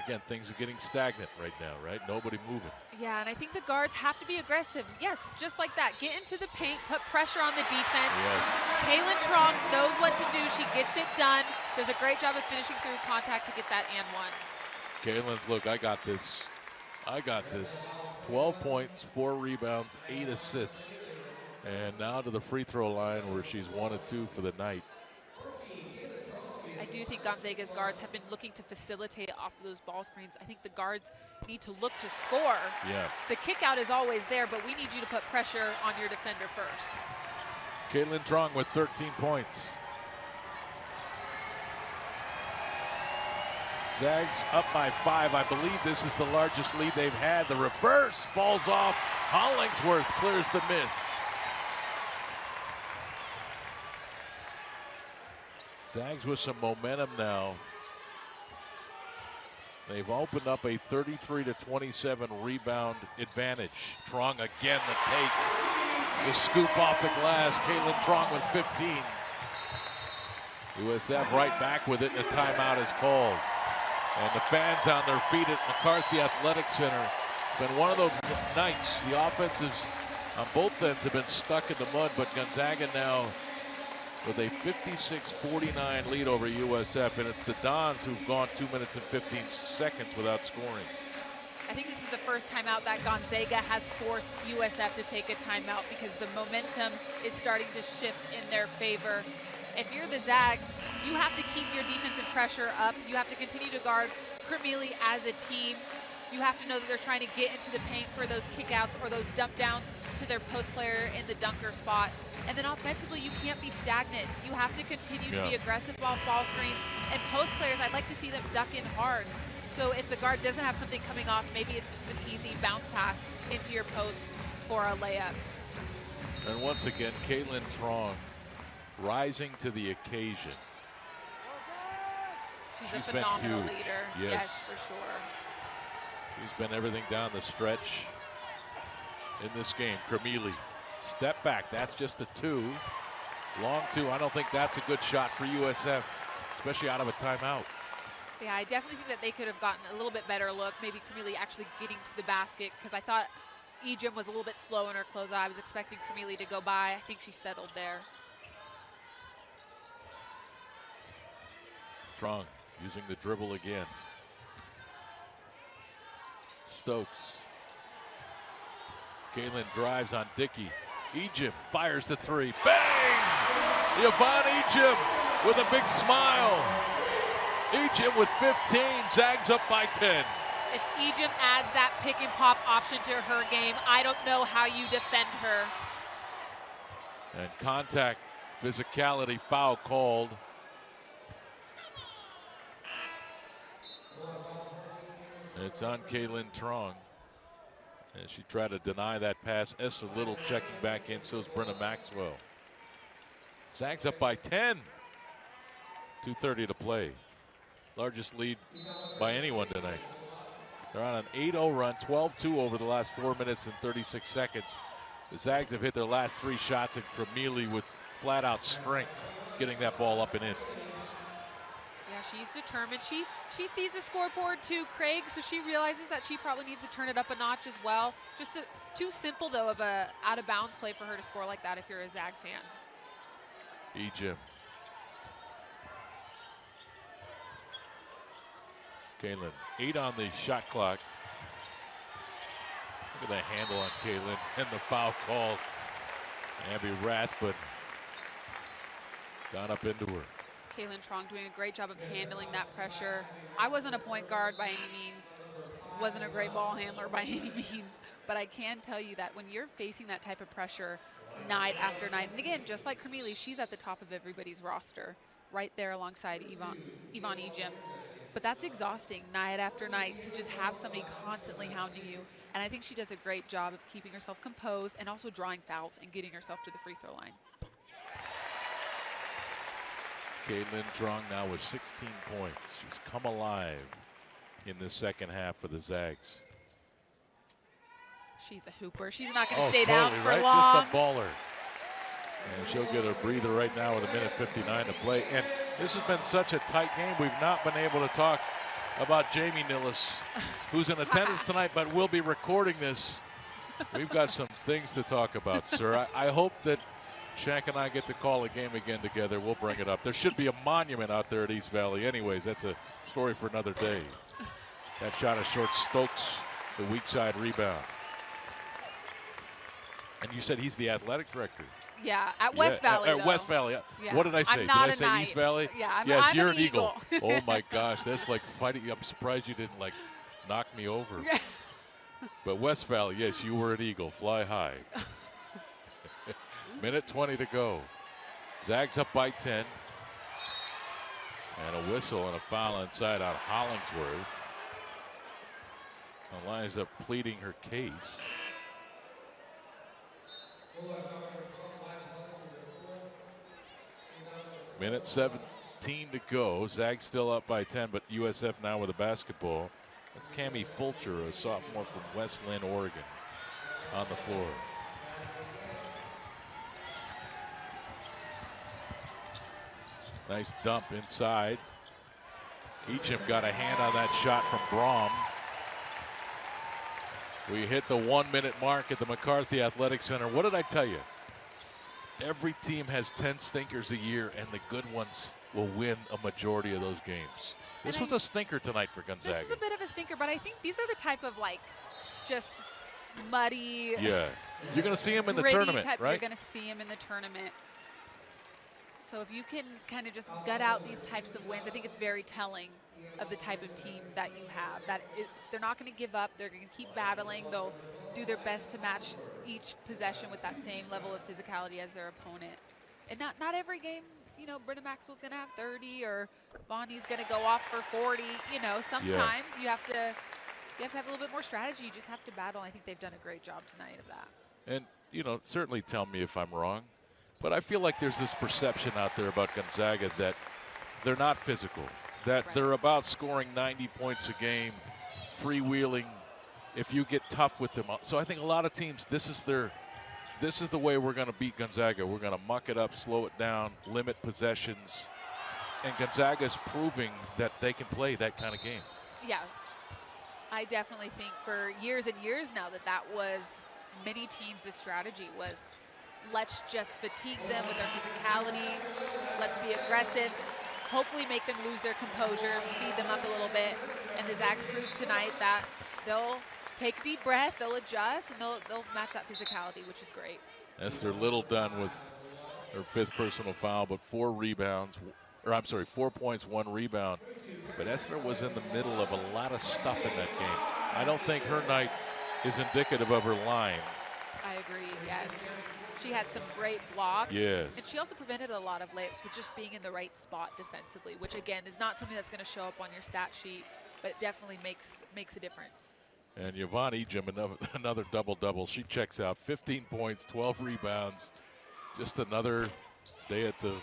Again, things are getting stagnant right now, right? Nobody moving. Yeah, and I think the guards have to be aggressive. Yes, just like that. Get into the paint, put pressure on the defense. Yes. Kaylin Trong knows what to do. She gets it done. Does a great job of finishing through contact to get that and one. Kaylin's, look, I got this. I got this. 12 points, 4 rebounds, 8 assists. And now to the free throw line where she's 1 of 2 for the night. I do think Gonzaga's guards have been looking to facilitate off of those ball screens. I think the guards need to look to score. Yeah. The kick out is always there, but we need you to put pressure on your defender first. Kaylin Trong with 13 points. Zags up by 5. I believe this is the largest lead they've had. The reverse falls off. Hollingsworth clears the miss. Zags with some momentum now. They've opened up a 33-27 rebound advantage. Trong again the take. The scoop off the glass. Kaylin Trong with 15. USF right back with it, and a timeout is called. And the fans on their feet at McCarthy Athletic Center. Been one of those nights. The offenses on both ends have been stuck in the mud, but Gonzaga now with a 56-49 lead over USF, and it's the Dons who've gone 2 minutes and 15 seconds without scoring. I think this is the first timeout that Gonzaga has forced USF to take a timeout because the momentum is starting to shift in their favor. If you're the Zags, you have to keep your defensive pressure up. You have to continue to guard Kermili as a team. You have to know that they're trying to get into the paint for those kickouts or those dump downs to their post player in the dunker spot. And then offensively, you can't be stagnant. You have to continue to be aggressive off ball screens. And post players, I'd like to see them duck in hard. So if the guard doesn't have something coming off, maybe it's just an easy bounce pass into your post for a layup. And once again, Kaylin Trong rising to the occasion. She's a phenomenal huge. leader. Yes, for sure. She's been everything down the stretch in this game. Kermili, step back. That's just a 2. Long 2. I don't think that's a good shot for USF, especially out of a timeout. Yeah, I definitely think that they could have gotten a little bit better look. Maybe Kermili actually getting to the basket, because I thought Ejim was a little bit slow in her closeout. I was expecting Kermili to go by. I think she settled there. Trong using the dribble again. Stokes. Kaylin drives on Dickey. Ejim fires the 3. Bang! Yvonne Ejim with a big smile. Ejim with 15. Zags up by 10. If Ejim adds that pick and pop option to her game, I don't know how you defend her. And contact, physicality, foul called. It's on Kaylin Trong. And she tried to deny that pass. Esther Little checking back in, so is Brenna Maxwell. Zags up by 10. 2:30 to play. Largest lead by anyone tonight. They're on an 8-0 run, 12-2 over the last 4 minutes and 36 seconds. The Zags have hit their last 3 shots, and Kermili with flat-out strength getting that ball up and in. Yeah, she's determined. She sees the scoreboard too, Craig, so she realizes that she probably needs to turn it up a notch as well. Just too simple, though, of a out-of-bounds play for her to score like that if you're a Zag fan. Ejim. Kaylin, 8 on the shot clock. Look at the handle on Kaylin and the foul call. Abby Rath, but got up into her. Kaylin Trong doing a great job of handling that pressure. I wasn't a point guard by any means. Wasn't a great ball handler by any means. But I can tell you that when you're facing that type of pressure night after night, and again, just like Cormelie, she's at the top of everybody's roster, right there alongside Yvonne Ejim. But that's exhausting night after night to just have somebody constantly hounding you. And I think she does a great job of keeping herself composed and also drawing fouls and getting herself to the free throw line. Caitlin Trong now with 16 points. She's come alive in the second half for the Zags. She's a hooper. She's not going to stay totally, down for right? long. Just a baller. And she'll get a breather right now with a minute 59 to play. And this has been such a tight game. We've not been able to talk about Jamie Nilles, who's in attendance tonight, but we'll be recording this. We've got some things to talk about, sir. I hope that Shaq and I get to call a game again together. We'll bring it up. There should be a monument out there at East Valley. Anyways, that's a story for another day. That shot is short. Stokes, the weak side rebound. And you said he's the athletic director. Yeah, at West Valley. At West Valley. Yeah. What did I say? I'm not did I say East Valley? Yeah, yes, I'm you're an an eagle. eagle. Oh my gosh, that's like fighting. I'm surprised you didn't like knock me over. But West Valley, yes, you were an eagle. Fly high. Minute 20 to go. Zags up by 10. And a whistle and a foul inside on Hollingsworth. Eliza pleading her case. Minute 17 to go. Zags still up by 10, but USF now with a basketball. That's Cammie Fulcher, a sophomore from West Lynn, Oregon, on the floor. Nice dump inside. Ejim got a hand on that shot from Braum. We hit the 1 minute mark at the McCarthy Athletic Center. What did I tell you? Every team has 10 stinkers a year, and the good ones will win a majority of those games. This was a stinker tonight for Gonzaga. This is a bit of a stinker, but I think these are the type of like just muddy. Yeah, you're going to see him in the gritty tournament, type, right? You're going to see him in the tournament. So if you can kind of just gut out these types of wins, I think it's very telling of the type of team that you have. They're not going to give up. They're going to keep battling. They'll do their best to match each possession with that same level of physicality as their opponent. And not every game, you know, Brenda Maxwell's going to have 30 or Bonnie's going to go off for 40. You know, sometimes you have to have a little bit more strategy. You just have to battle. I think they've done a great job tonight of that. And, you know, certainly tell me if I'm wrong, but I feel like there's this perception out there about Gonzaga that they're not physical, that they're about scoring 90 points a game, freewheeling if you get tough with them. So I think a lot of teams, this is the way we're going to beat Gonzaga. We're going to muck it up, slow it down, limit possessions. And Gonzaga is proving that they can play that kind of game. Yeah. I definitely think for years and years now that was many teams' strategy was, let's just fatigue them with our physicality. Let's be aggressive. Hopefully make them lose their composure, speed them up a little bit. And the Zags proved tonight that they'll take a deep breath, they'll adjust, and they'll match that physicality, which is great. Esther Little done with her 5th personal foul, but 4 points, 1 rebound. But Esther was in the middle of a lot of stuff in that game. I don't think her night is indicative of her line. I agree, yes. She had some great blocks. Yes. And she also prevented a lot of layups with just being in the right spot defensively, which again is not something that's going to show up on your stat sheet, but it definitely makes a difference. And Yvonne Ejim, another double-double. She checks out 15 points, 12 rebounds. Just another day at the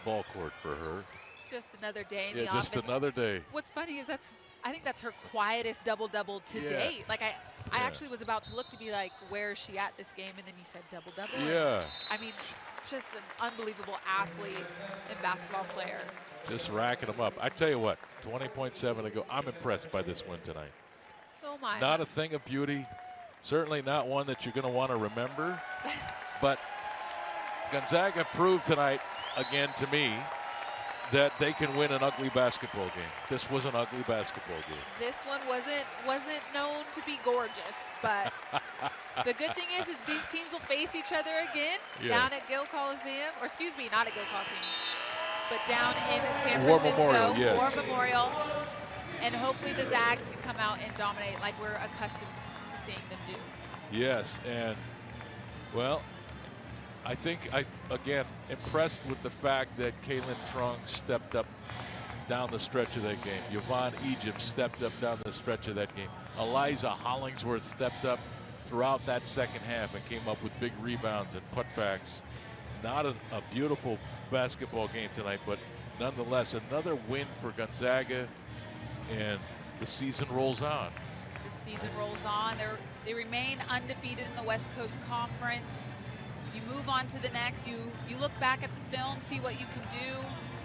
ball court for her. Just another day in the office. Just another day. What's funny is I think that's her quietest double-double to date. Like I actually was about to look to be like, where is she at this game? And then you said double-double. Yeah. I mean, just an unbelievable athlete and basketball player. Just racking them up. I tell you what, 20.7 to go. I'm impressed by this win tonight. So am I. Not a thing of beauty. Certainly not one that you're going to want to remember. But Gonzaga proved tonight, again to me, that they can win an ugly basketball game. This was an ugly basketball game. This one wasn't known to be gorgeous, but the good thing is these teams will face each other again down at Gill Coliseum, or excuse me, not at Gill Coliseum, but down in San Francisco, War Memorial, and hopefully the Zags can come out and dominate like we're accustomed to seeing them do. Yes, and well, I think again impressed with the fact that Kaylin Trung stepped up down the stretch of that game. Yvonne Egypt stepped up down the stretch of that game. Eliza Hollingsworth stepped up throughout that second half and came up with big rebounds and putbacks. Not a beautiful basketball game tonight, but nonetheless another win for Gonzaga, and the season rolls on. The season rolls on. They remain undefeated in the West Coast Conference. You move on to the next. You look back at the film, see what you can do,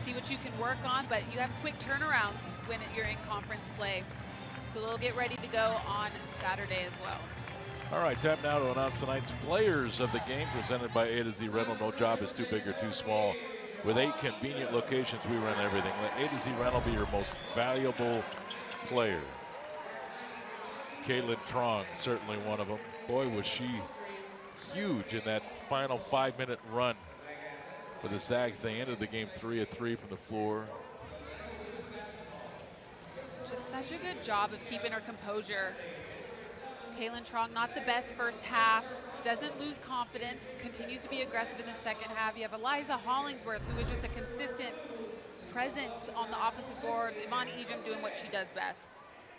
see what you can work on, but you have quick turnarounds when you're in conference play. So they'll get ready to go on Saturday as well. All right, time now to announce tonight's players of the game, presented by A to Z Rental. No job is too big or too small. With 8 convenient locations, we run everything. Let A to Z Rental be your most valuable player. Kaylin Trung, certainly one of them. Boy, was she huge in that final 5-minute run for the Zags. They ended the game 3 of 3 from the floor. Just such a good job of keeping her composure. Kaylin Trung, not the best first half, doesn't lose confidence, continues to be aggressive in the second half. You have Eliza Hollingsworth, who is just a consistent presence on the offensive boards. Yvonne Egypt doing what she does best.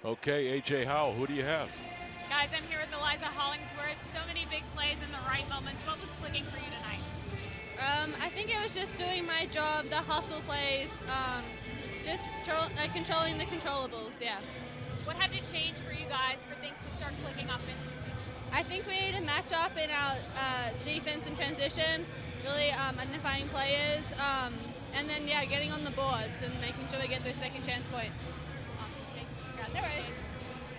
Okay, AJ Howell, who do you have? Guys, I'm here with Eliza Hollingsworth. So many big plays in the right moments. What was clicking for you tonight? I think it was just doing my job, the hustle plays, just controlling the controllables, yeah. What had to change for you guys for things to start clicking offensively? I think we need to match up in our defense and transition, really identifying players, and then, yeah, getting on the boards and making sure we get those second chance points. Awesome, thanks. Yeah, there is.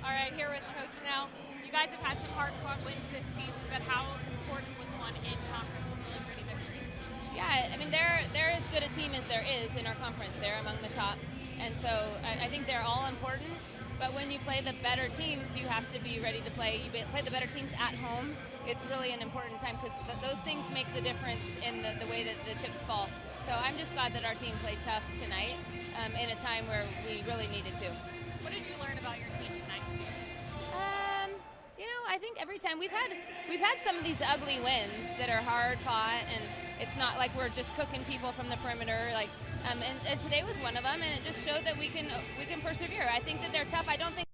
All right, here with Coach now. You guys have had some hard-fought wins this season, but how important was one in conference and really gritty victory? Yeah, I mean, they're as good a team as there is in our conference. They're among the top. And so I think they're all important. But when you play the better teams, you have to be ready to play. You play the better teams at home. It's really an important time because those things make the difference in the way that the chips fall. So I'm just glad that our team played tough tonight in a time where we really needed to. What did you learn about your team tonight? You know, I think every time we've had some of these ugly wins that are hard fought, and it's not like we're just cooking people from the perimeter. Like, and today was one of them, and it just showed that we can persevere. I think that they're tough. I don't think